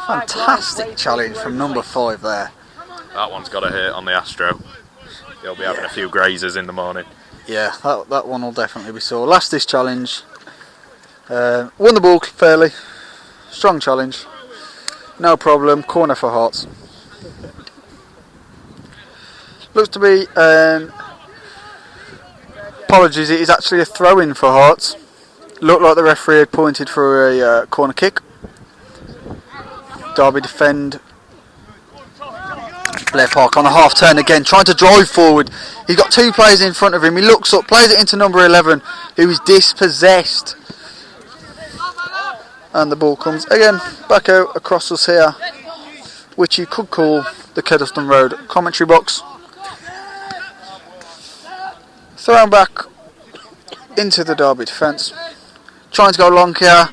B: Fantastic challenge from number 5 there.
C: That one's got a hit on the Astro. He'll be having a few grazers in the morning.
B: Yeah, that one will definitely be sore. Last-ditch challenge. Won the ball fairly. Strong challenge. No problem. Corner for Herts. Looks to be... apologies, it is actually a throw-in for Herts. Looked like the referee had pointed for a corner kick. Derby defend. Blair Park on the half turn again, trying to drive forward. He's got 2 players in front of him. He looks up, plays it into number 11, who is dispossessed. And the ball comes again back out across us here, which you could call the Kedleston Road commentary box. Thrown back into the Derby defence. Trying to go long here.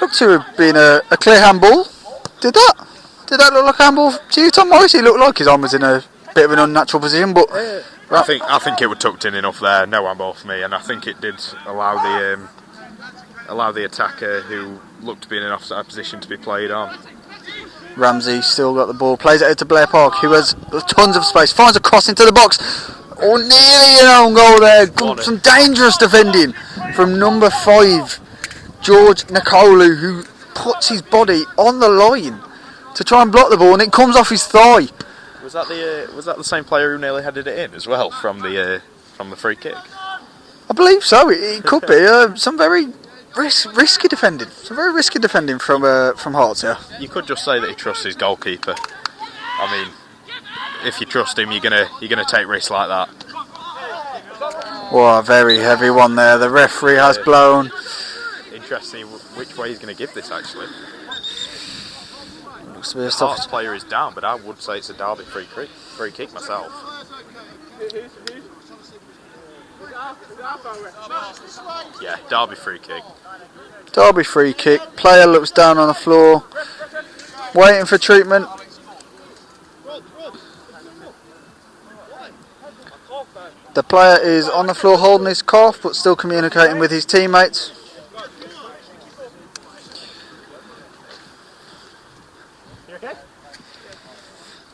B: Looked to have been a clear handball. Did that look like a handball to you, Tom Morris? He looked like his arm was in a bit of an unnatural position, but
C: I think it was tucked in enough there. No handball for me, and I think it did allow the attacker who looked to be in an offside position to be played on.
B: Ramsey still got the ball, plays it out to Blair Park, who has tons of space, finds a cross into the box. Oh, nearly an own goal there. Some dangerous defending from number 5, George Nicolu, who puts his body on the line to try and block the ball, and it comes off his thigh.
C: Was that the same player who nearly headed it in as well from the free kick?
B: I believe so. It could be some very risky defending. Some very risky defending from Herts here.
C: You could just say that he trusts his goalkeeper. I mean, if you trust him, you're gonna take risks like that.
B: Oh, a very heavy one there. The referee has blown.
C: Interesting which way he's going to give this, actually.
B: Looks to be a
C: the Herts player is down, but I would say it's a Derby free kick myself. Yeah, Derby free kick.
B: Derby free kick. Player looks down on the floor, waiting for treatment. The player is on the floor holding his cough, but still communicating with his teammates.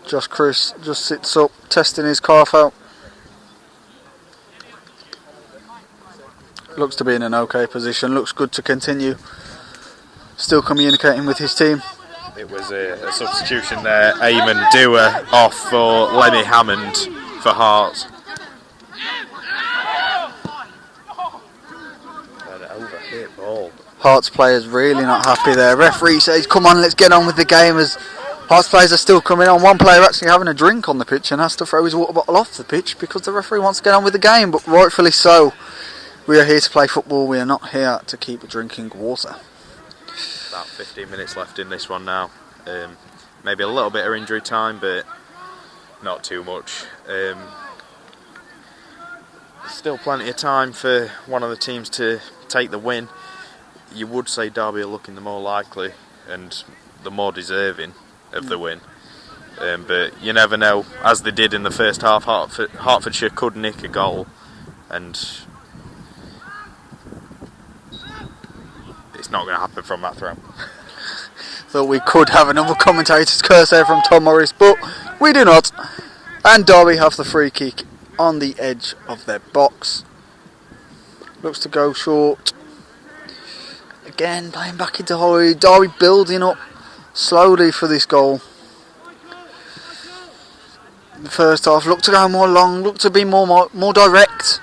B: Josh Chris just sits up, testing his cough out. Looks to be in an okay position, looks good to continue. Still communicating with his team.
C: It was a substitution there. Eamon Dewar off for Lemmy Hammond for Herts. An overhit ball.
B: Herts players really not happy there. Referee says, come on, let's get on with the game, as Herts players are still coming on. One player actually having a drink on the pitch and has to throw his water bottle off the pitch because the referee wants to get on with the game, but rightfully so. We are here to play football, we are not here to keep drinking water.
C: about 15 minutes left in this one now. Maybe a little bit of injury time, but not too much. Still plenty of time for one of the teams to take the win. You would say Derby are looking the more likely and the more deserving of the win. But you never know. As they did in the first half, Hertfordshire could nick a goal, and it's not going to happen from that throw.
B: Thought we could have another commentator's curse there from Tom Morris, but we do not. And Derby have the free kick on the edge of their box. Looks to go short. Again, playing back into Holly. Derby building up slowly for this goal. The first half looked to go more long, looked to be more direct.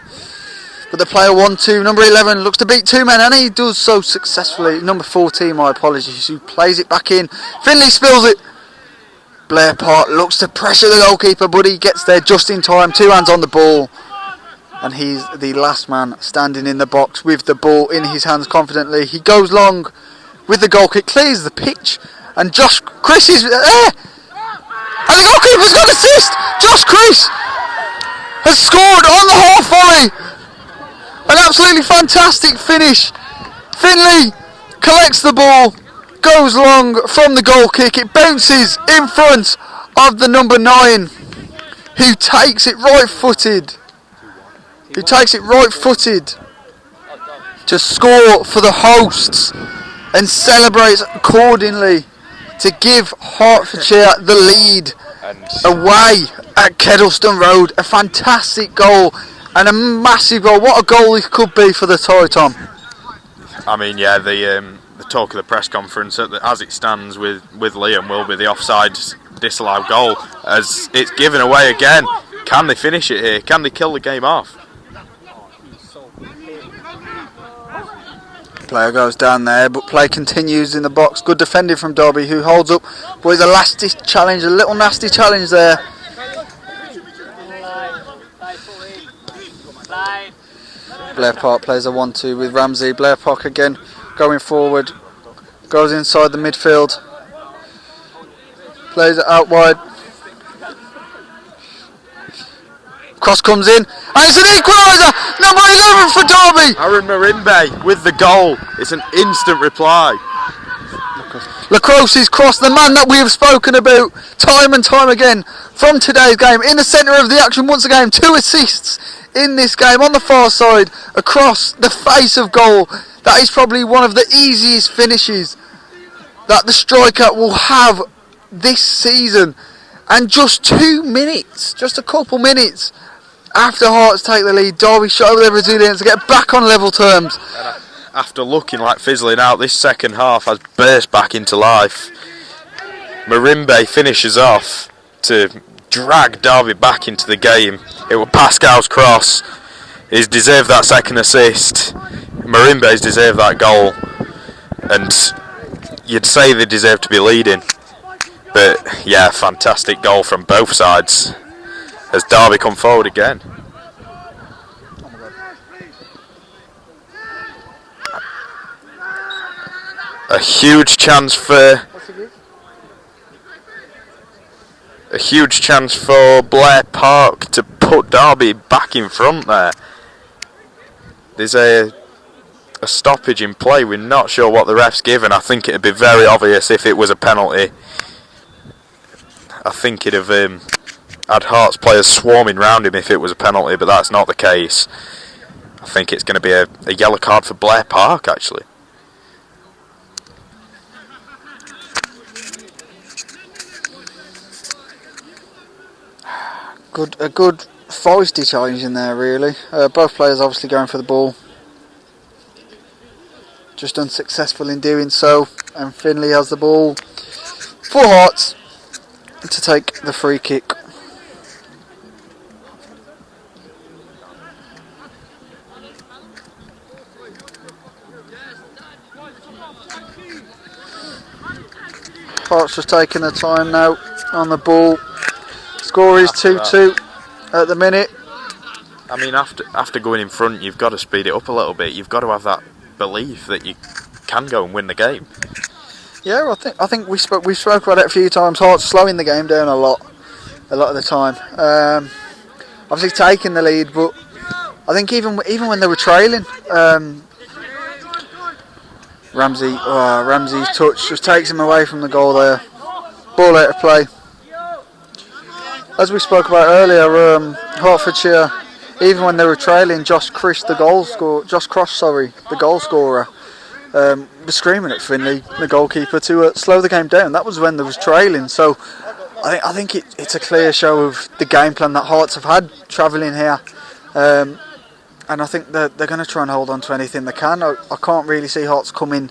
B: But the player 1-2, number 11, looks to beat two men, and he does so successfully. Number 14, my apologies, who plays it back in. Finley spills it. Blair Park looks to pressure the goalkeeper, but he gets there just in time. Two hands on the ball. And he's the last man standing in the box with the ball in his hands confidently. He goes long with the goal kick, clears the pitch, and Chris is there. And the goalkeeper's got an assist. Josh Chris has scored on the half volley. An absolutely fantastic finish. Finley collects the ball, goes long from the goal kick. It bounces in front of the number 9, who takes it right-footed. To score for the hosts and celebrates accordingly to give Hertfordshire the lead away at Kedleston Road. A fantastic goal and a massive goal. What a goal this could be for the tie, Tom.
C: I mean, yeah, the talk of the press conference as it stands with Liam will be the offside disallowed goal, as it's given away again. Can they finish it here? Can they kill the game off?
B: Player goes down there, but play continues in the box. Good defending from Derby, who holds up. But it's a nasty challenge, a little nasty challenge there. Blair Park plays a 1-2 with Ramsey. Blair Park again going forward. Goes inside the midfield. Plays it out wide. Cross comes in, and it's an equaliser! Number 11 for Derby!
C: Aaron Marimbe with the goal. It's an instant reply.
B: Lacroix's cross, the man that we have spoken about time and time again from today's game. In the centre of the action once again. 2 assists in this game on the far side, across the face of goal. That is probably one of the easiest finishes that the striker will have this season. And just 2 minutes, just a couple minutes after Hearts take the lead, Derby show their resilience to get back on level terms.
C: After looking like fizzling out, this second half has burst back into life. Marimbe finishes off to drag Derby back into the game. It was Pascal's cross. He's deserved that second assist. Marimbe's deserved that goal. And you'd say they deserve to be leading. But yeah, fantastic goal from both sides as Derby come forward again. A huge chance for Blair Park to put Derby back in front there. There's a stoppage in play. We're not sure what the ref's given. I think it'd be very obvious if it was a penalty. I think it'd have had Hearts players swarming round him if it was a penalty, but that's not the case. I think it's going to be a yellow card for Blair Park, actually.
B: A good Foresty challenge in there, really. Both players obviously going for the ball. Just unsuccessful in doing so. And Finley has the ball for Hearts to take the free kick. Hearts just taking the time now on the ball. Score is 2-2 at the minute.
C: I mean, after going in front, you've got to speed it up a little bit. You've got to have that belief that you can go and win the game.
B: Yeah, I think we spoke about it a few times. Hearts slowing the game down a lot of the time. Obviously taking the lead, but I think even when they were trailing, Ramsey's touch just takes him away from the goal there. Ball out of play. As we spoke about earlier, Hertfordshire, even when they were trailing, Josh Cross, the goal scorer, was screaming at Finley, the goalkeeper, to slow the game down. That was when they was trailing. So I think it's a clear show of the game plan that Hearts have had travelling here, and I think they're going to try and hold on to anything they can. I can't really see Hearts coming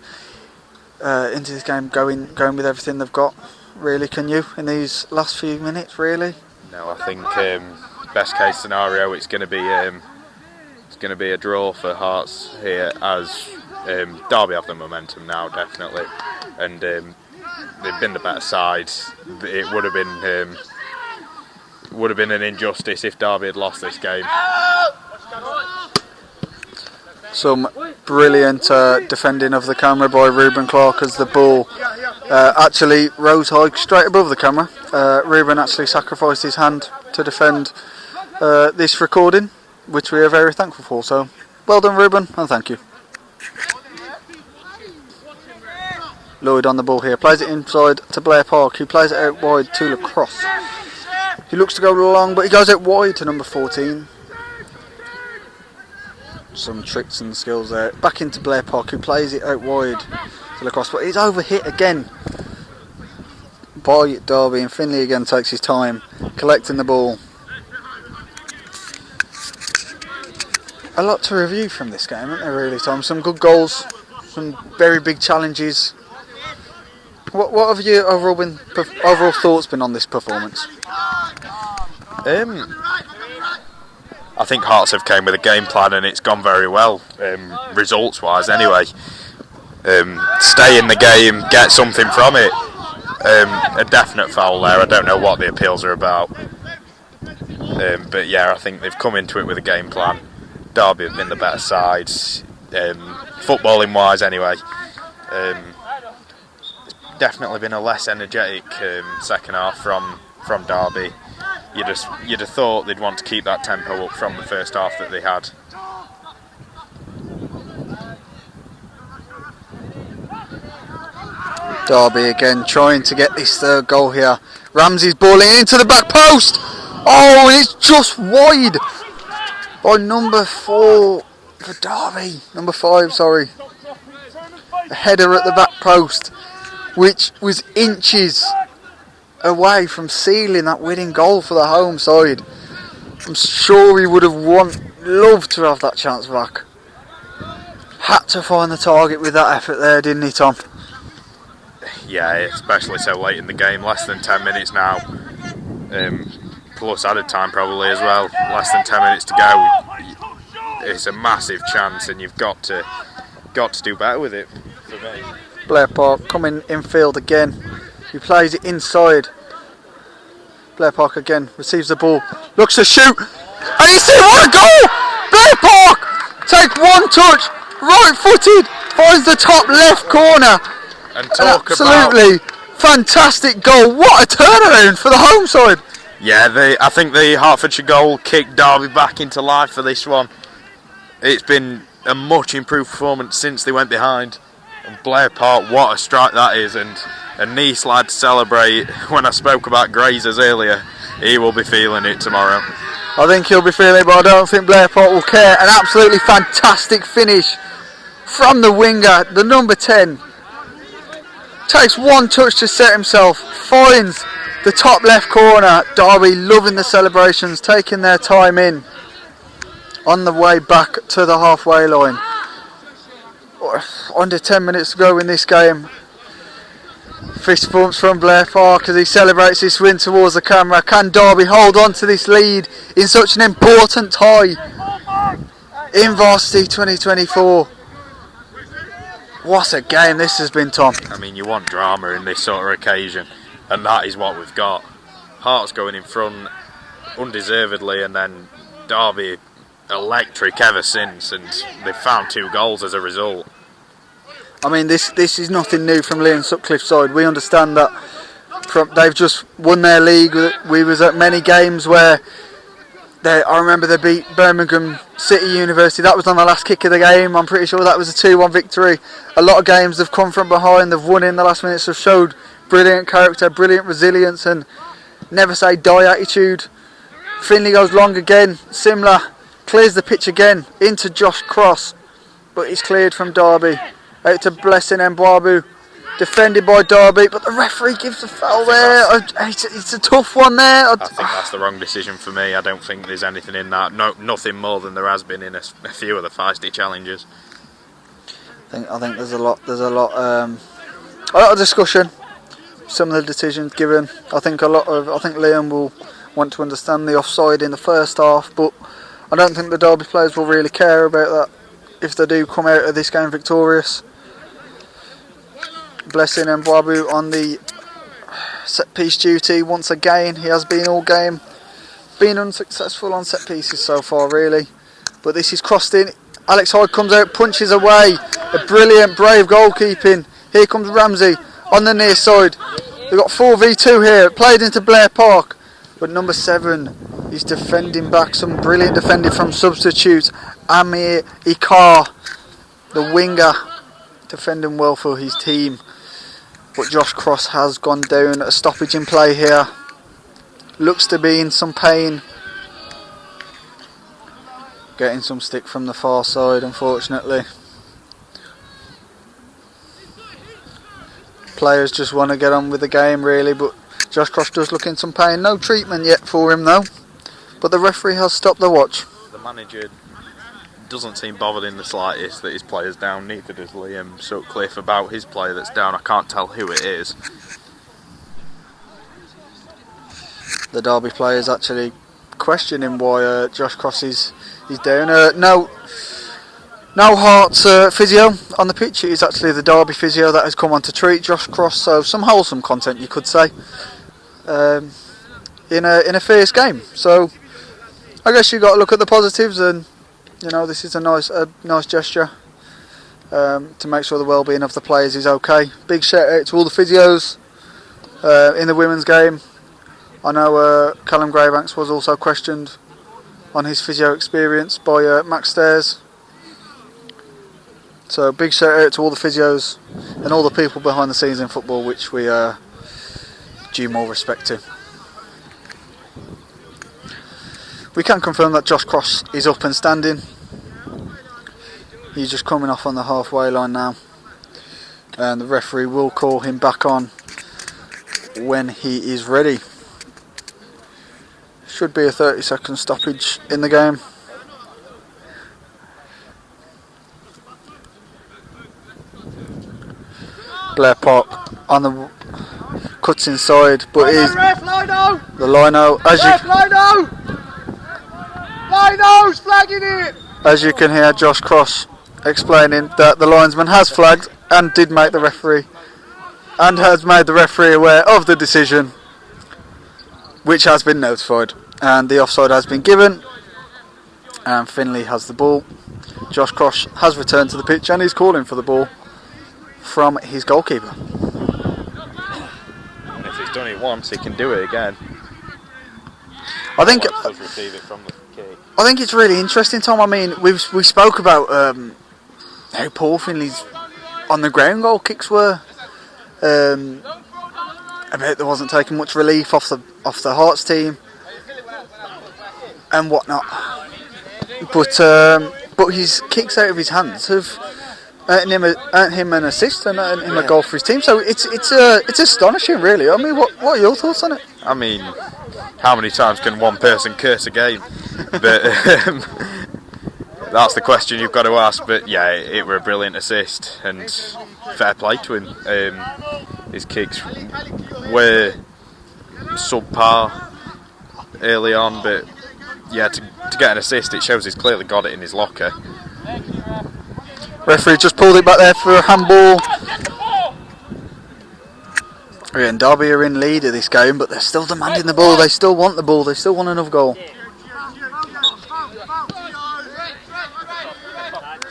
B: into this game going with everything they've got. Really, can you in these last few minutes? Really?
C: No, I think best case scenario it's going to be a draw for Hearts here, as Derby have the momentum now, definitely, and they've been the better side. It would have been an injustice if Derby had lost this game.
B: Some brilliant defending of the camera by Ruben Clark as the ball actually rose high straight above the camera. Ruben actually sacrificed his hand to defend this recording, which we are very thankful for. So well done, Ruben, and thank you. Lloyd on the ball here, plays it inside to Blair Park, who plays it out wide to Lacrosse. He looks to go long, but he goes out wide to number 14. Some tricks and skills there. Back into Blair Park, who plays it out wide to Lacrosse, but he's overhit again by Derby, and Finley again takes his time collecting the ball. A lot to review from this game, isn't there, really, Tom? Some good goals, some very big challenges. What have your overall thoughts been on this performance?
C: I think Hearts have came with a game plan and it's gone very well, results wise anyway. Stay in the game, get something from it. A definite foul there. I don't know what the appeals are about, but yeah, I think they've come into it with a game plan. Derby have been the better side, footballing wise anyway. It's definitely been a less energetic second half from Derby. You'd have thought they'd want to keep that tempo up from the first half that they had.
B: Derby again trying to get this third goal here. Ramsey's balling into the back post. Oh, and it's just wide by number 4 for Derby. Number 5, sorry. A header at the back post, which was inches away from sealing that winning goal for the home side. I'm sure he would have loved to have that chance back. Had to find the target with that effort there, didn't he, Tom?
C: Yeah, especially so late in the game, less than 10 minutes now. Plus added time probably as well. Less than 10 minutes to go. It's a massive chance, and you've got to do better with it for me.
B: Blair Park coming infield again. He plays it inside. Blair Park again receives the ball, looks to shoot, and you see what a goal! Blair Park take one touch, right footed, finds the top left corner.
C: And talk
B: absolutely fantastic goal. What a turnaround for the home side.
C: Yeah, I think the Hertfordshire goal kicked Derby back into life for this one. It's been a much improved performance since they went behind. And Blair Park, what a strike that is, and a Nice lad celebrate. When I spoke about Grazers earlier, he will be feeling it tomorrow.
B: I think he'll be feeling it, but I don't think Blair Park will care. An absolutely fantastic finish from the winger, the number 10. Takes one touch to set himself, finds the top left corner. Derby loving the celebrations, taking their time in on the way back to the halfway line. Under 10 minutes to go in this game. Fist bumps from Blair Park as he celebrates his win towards the camera. Can Derby hold on to this lead in such an important tie in Varsity 2024? What a game this has been, Tom.
C: I mean, you want drama in this sort of occasion, and that is what we've got. Hearts going in front undeservedly, and then Derby electric ever since, and they've found 2 goals as a result.
B: I mean, this is nothing new from Lee and Sutcliffe's side. We understand that they've just won their league. We was at many games where I remember they beat Birmingham City University. That was on the last kick of the game. I'm pretty sure that was a 2-1 victory. A lot of games they've come from behind, they've won in the last minutes, have showed brilliant character, brilliant resilience and never say die attitude. Finley goes long again, similar, clears the pitch again into Josh Cross, but he's cleared from Derby. Out to Blessing Mbwabu, defended by Derby, but the referee gives a foul there. It's a tough one there.
C: I think that's the wrong decision for me. I don't think there's anything in that. No, nothing more than there has been in a few of the feisty challenges.
B: I think there's a lot of discussion. Some of the decisions given. I think Liam will want to understand the offside in the first half, but I don't think the Derby players will really care about that if they do come out of this game victorious. Blessing Mbwabu on the set piece duty once again. He has been all game, been unsuccessful on set pieces so far really, but this is crossed in. Alex Hyde comes out, punches away. A brilliant, brave goalkeeping. Here comes Ramsey on the near side. They've got 4v2 here, played into Blair Park, but number 7 is defending back. Some brilliant defending from substitute Amir Ikar, the winger, defending well for his team. But Josh Cross has gone down. A stoppage in play here. Looks to be in some pain. Getting some stick from the far side, unfortunately. Players just want to get on with the game really, but Josh Cross does look in some pain. No treatment yet for him though, but the referee has stopped the watch.
C: The manager doesn't seem bothered in the slightest that his player's down, neither does Liam Sutcliffe about his player that's down. I can't tell who it is.
B: The Derby players actually questioning why Josh Cross is down. No Herts physio on the pitch. It is actually the Derby physio that has come on to treat Josh Cross, so some wholesome content you could say in a fierce game. So I guess you've got to look at the positives, and you know, this is a nice gesture to make sure the well-being of the players is okay. Big shout out to all the physios in the women's game. I know Callum Grabanks was also questioned on his physio experience by Max Stairs. So big shout out to all the physios and all the people behind the scenes in football, which we due more respect to. We can confirm that Josh Cross is up and standing. He's just coming off on the halfway line now, and the referee will call him back on when he is ready. Should be a 30-second stoppage in the game. Blair Park on the cuts inside, but is the lino
A: flagging it.
B: As you can hear Josh Cross explaining that the linesman has flagged and did make the referee and has made the referee aware of the decision, which has been notified, and the offside has been given, and Finley has the ball. Josh Cross has returned to the pitch and he's calling for the ball from his goalkeeper.
C: And if he's done it once, he can do it again.
B: I think
C: Receive it from the kick.
B: I think it's really interesting, Tom. I mean, we spoke about how poor Finley's on the ground goal kicks were. About there wasn't taking much relief off the Herts team and whatnot. But his kicks out of his hands have earned him an assist and earned him a goal for his team. So it's astonishing, really. I mean, what are your thoughts on it?
C: I mean, how many times can one person curse a game? But that's the question you've got to ask. But yeah, it were a brilliant assist and fair play to him. His kicks were subpar early on, but yeah, to get an assist, it shows he's clearly got it in his locker.
B: Referee just pulled it back there for a handball. And Derby are in lead of this game, but they're still demanding the ball. They still want the ball. They still want another goal.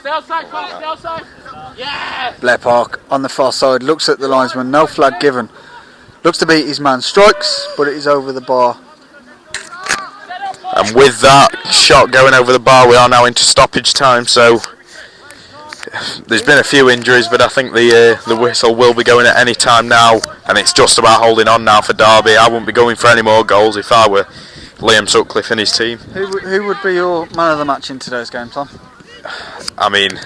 A: Stay outside, Carl, stay outside.
B: Blair Park on the far side, looks at the linesman, no flag given. Looks to beat his man, strikes, but it is over the bar.
C: And with that shot going over the bar, we are now into stoppage time. So there's been a few injuries, but I think the whistle will be going at any time now, and it's just about holding on now for Derby. I wouldn't be going for any more goals if I were Liam Sutcliffe and his team.
B: Who would be your man of the match in today's game, Tom?
C: I mean,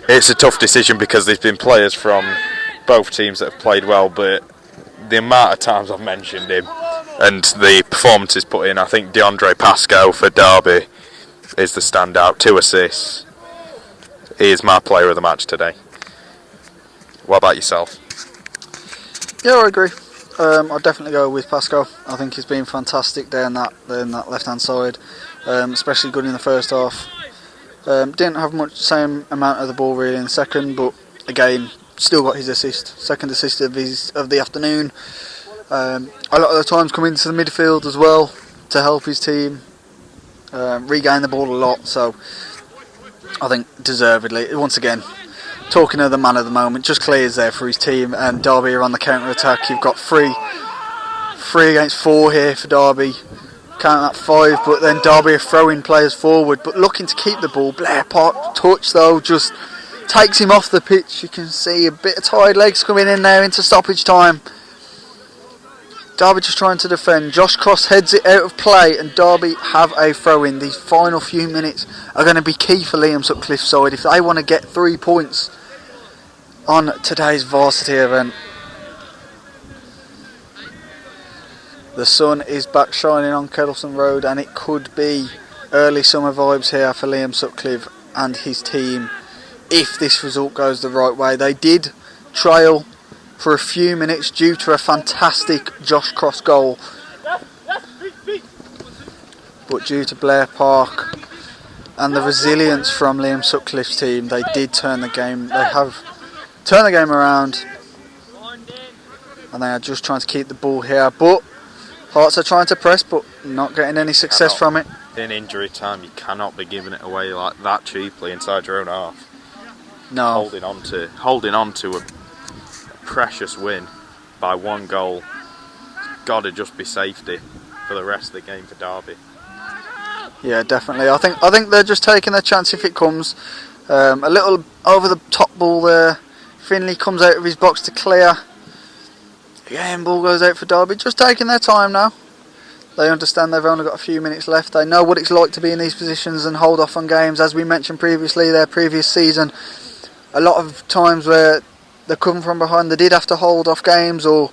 C: it's a tough decision because there's been players from both teams that have played well, but the amount of times I've mentioned him and the performances put in, I think DeAndre Pascoe for Derby is the standout. 2 assists. He is my player of the match today. What about yourself?
B: Yeah, I agree. I'd definitely go with Pascoe. I think he's been fantastic there in that left-hand side, especially good in the first half. Didn't have much same amount of the ball really in the second, but again, still got his assist, second assist of the afternoon. A lot of the times coming into the midfield as well to help his team regain the ball a lot. So I think deservedly, once again, talking of the man of the moment, just clears there for his team, and Derby are on the counter attack. You've got 3 against 4 here for Derby. Count that 5, but then Derby are throwing players forward, but looking to keep the ball. Blair Park touch though just takes him off the pitch. You can see a bit of tired legs coming in there into stoppage time. Derby just trying to defend. Josh Cross heads it out of play, and Derby have a throw in. These final few minutes are going to be key for Liam Sutcliffe's side if they want to get 3 points on today's Varsity event. The sun is back shining on Kettleston Road, and it could be early summer vibes here for Liam Sutcliffe and his team if this result goes the right way. They did trail for a few minutes due to a fantastic Josh Cross goal, but due to Blair Park and the resilience from Liam Sutcliffe's team, they did turn the game. They have turned the game around, and they are just trying to keep the ball here. But Herts are trying to press, but not getting any success from it.
C: In injury time, you cannot be giving it away like that cheaply inside your own half.
B: No,
C: holding on to a precious win by 1 goal. It's got to just be safety for the rest of the game for Derby.
B: Yeah, definitely. I think they're just taking their chance if it comes. A little over the top ball there. Finley comes out of his box to clear. Again, ball goes out for Derby. Just taking their time now. They understand they've only got a few minutes left. They know what it's like to be in these positions and hold off on games. As we mentioned previously, their previous season, a lot of times where they come from behind, they did have to hold off games, or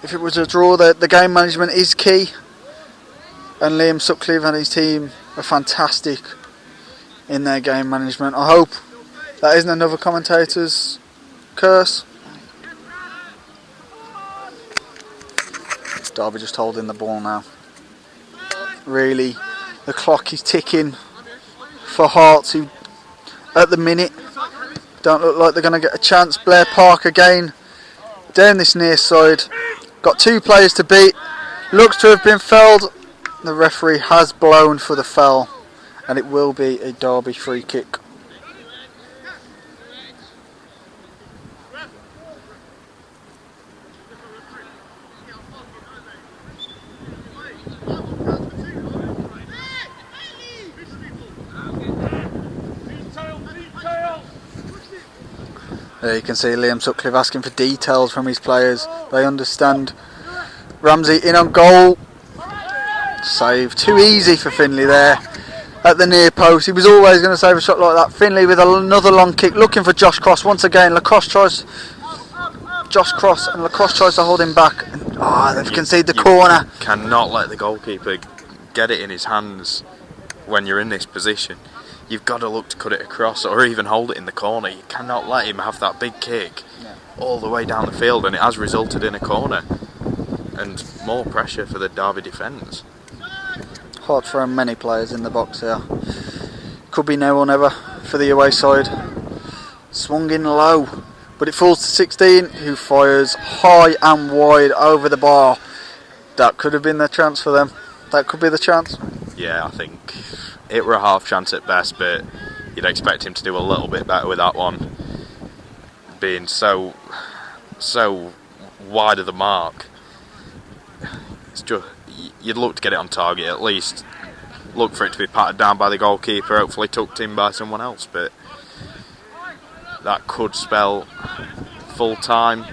B: if it was a draw, the game management is key. And Liam Sutcliffe and his team are fantastic in their game management. I hope that isn't another commentator's curse. Derby just holding the ball now. Really, the clock is ticking for Herts, who at the minute don't look like they're going to get a chance. Blair Park again down this near side. Got 2 players to beat. Looks to have been fouled. The referee has blown for the foul, and it will be a Derby free kick. There you can see Liam Sutcliffe asking for details from his players. They understand. Ramsey in on goal. Save. Too easy for Finley there at the near post. He was always going to save a shot like that. Finley with another long kick, looking for Josh Cross once again. Josh Cross and Lacrosse tries to hold him back. They've conceded the corner.
C: Cannot let the goalkeeper get it in his hands when you're in this position. You've got to look to cut it across or even hold it in the corner. You cannot let him have that big kick all the way down the field, and it has resulted in a corner and more pressure for the Derby defence.
B: Hard for many players in the box here. Could be now or never for the away side. Swung in low, but it falls to 16, who fires high and wide over the bar. That could have been the chance for them. That could be the chance.
C: Yeah, I think it were a half chance at best, but you'd expect him to do a little bit better with that one, being so wide of the mark. It's just, you'd look to get it on target at least. Look for it to be patted down by the goalkeeper, hopefully tucked in by someone else, but that could spell full time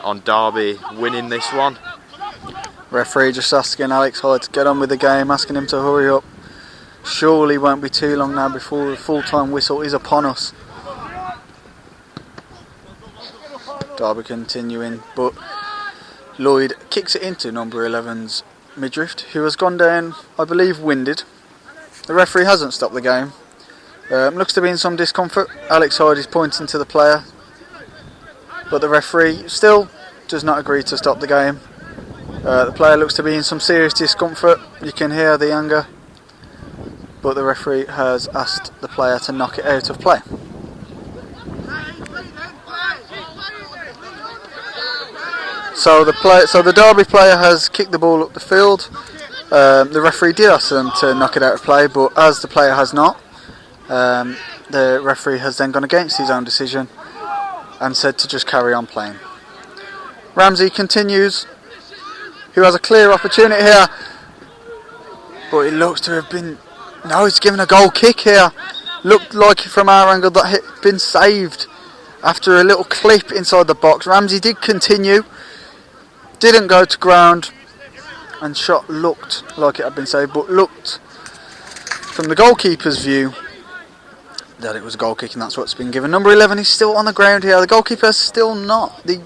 C: on Derby winning this one.
B: Referee just asking Alex Hyde to get on with the game, asking him to hurry up. Surely won't be too long now before the full-time whistle is upon us. Derby continuing, but Lloyd kicks it into number 11's midriff, who has gone down, I believe, winded. The referee hasn't stopped the game. Looks to be in some discomfort. Alex Hyde is pointing to the player, but the referee still does not agree to stop the game. The player looks to be in some serious discomfort. You can hear the anger, but the referee has asked the player to knock it out of play. So the Derby player has kicked the ball up the field. The referee did ask them to knock it out of play, but as the player has not, the referee has then gone against his own decision and said to just carry on playing. Ramsey continues, who has a clear opportunity here, but it looks to have been... No, he's given a goal kick here. Looked like from our angle that had been saved after a little clip inside the box. Ramsey did continue, didn't go to ground, and shot looked like it had been saved, but looked from the goalkeeper's view that it was a goal kick, and that's what's been given. Number 11 is still on the ground here. The goalkeeper has still not, the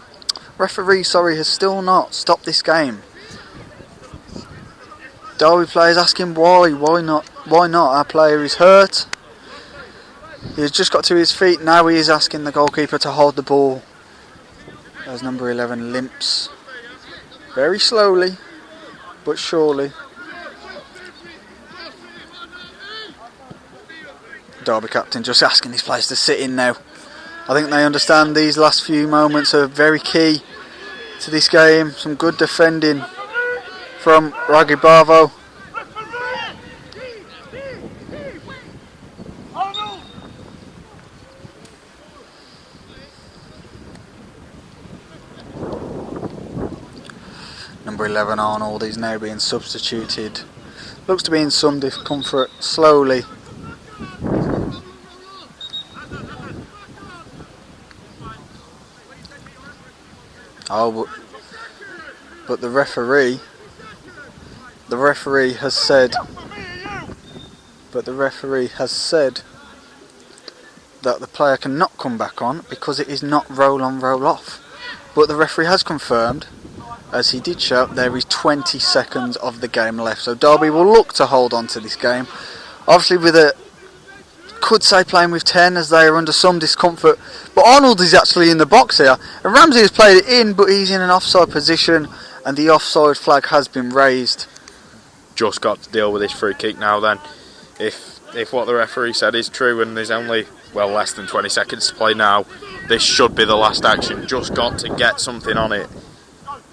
B: referee, has still not stopped this game. Derby players asking why not? Our player is hurt. He's just got to his feet. Now he is asking the goalkeeper to hold the ball as number 11 limps very slowly but surely. Derby captain just asking his players to sit in now. I think they understand these last few moments are very key to this game. Some good defending from Raggy Bravo. Number 11 Arnold is now being substituted. Looks to be in some discomfort slowly. But the referee has said that the player cannot come back on because it is not roll on, roll off. But the referee has confirmed, as he did show, there is 20 seconds of the game left. So Derby will look to hold on to this game. Obviously could say playing with 10 as they are under some discomfort. But Arnold is actually in the box here. And Ramsey has played it in, but he's in an offside position. And the offside flag has been raised.
C: Just got to deal with this free kick now then. If what the referee said is true and there's only, less than 20 seconds to play now, this should be the last action. Just got to get something on it.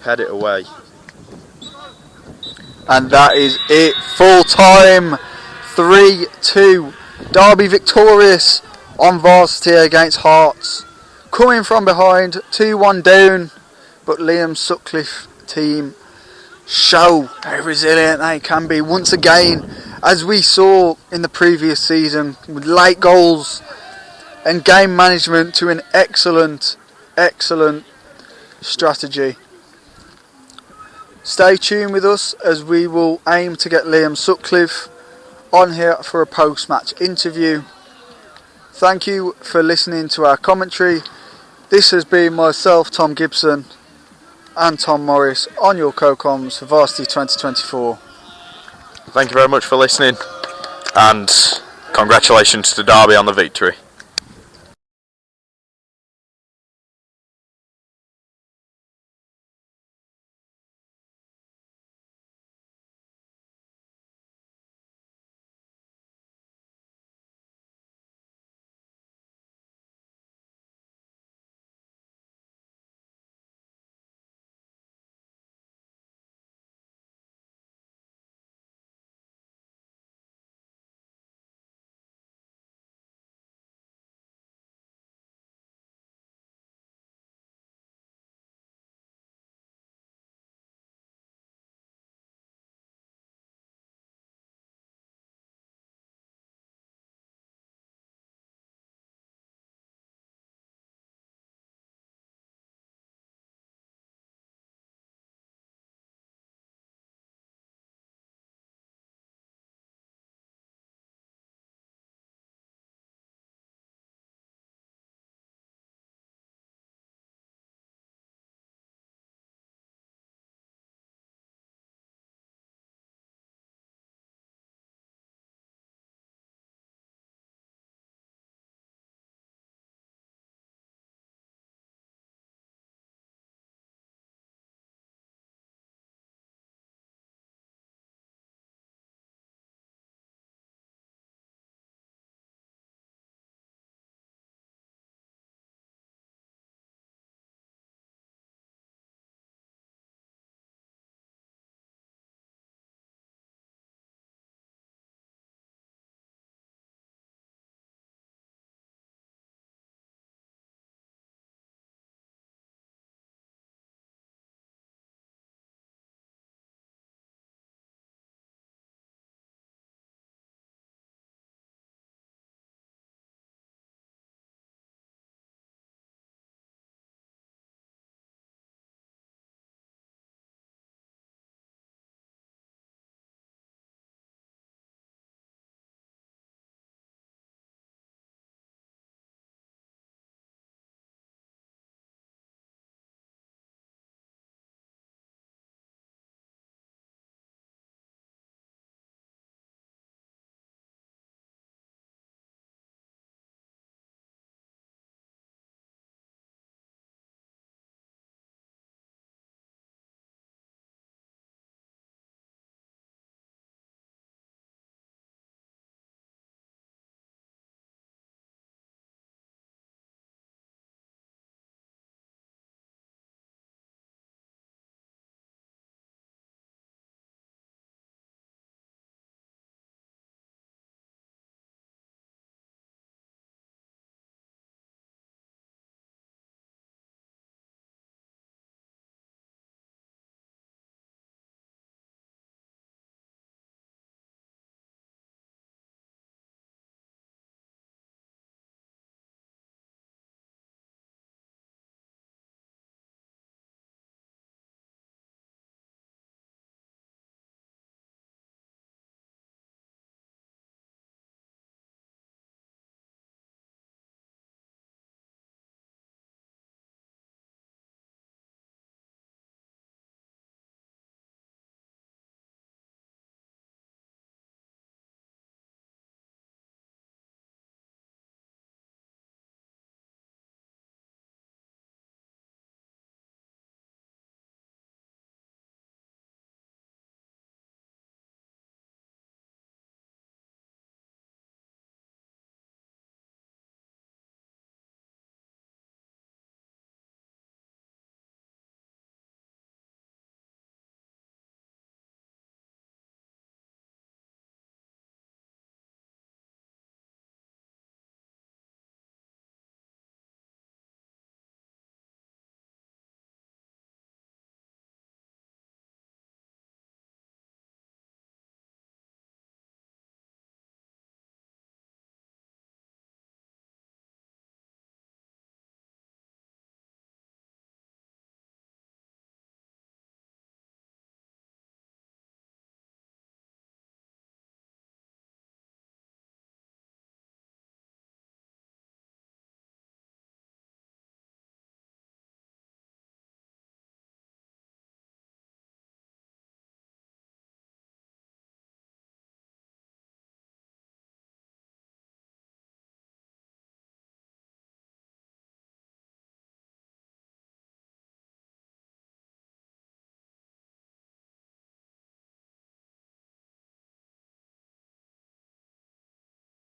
C: Head it away.
B: And that is it. Full time. 3-2. Derby victorious on Varsity against Herts. Coming from behind. 2-1 down. But Liam Sutcliffe team show how resilient they can be once again, as we saw in the previous season, with late goals and game management to an excellent strategy. Stay tuned with us as we will aim to get Liam Sutcliffe on here for a post-match interview. Thank you for listening to our commentary. This has been myself, Tom Gibson, and Tom Morris on your co-coms for Varsity 2024.
C: Thank you very much for listening, and congratulations to Derby on the victory.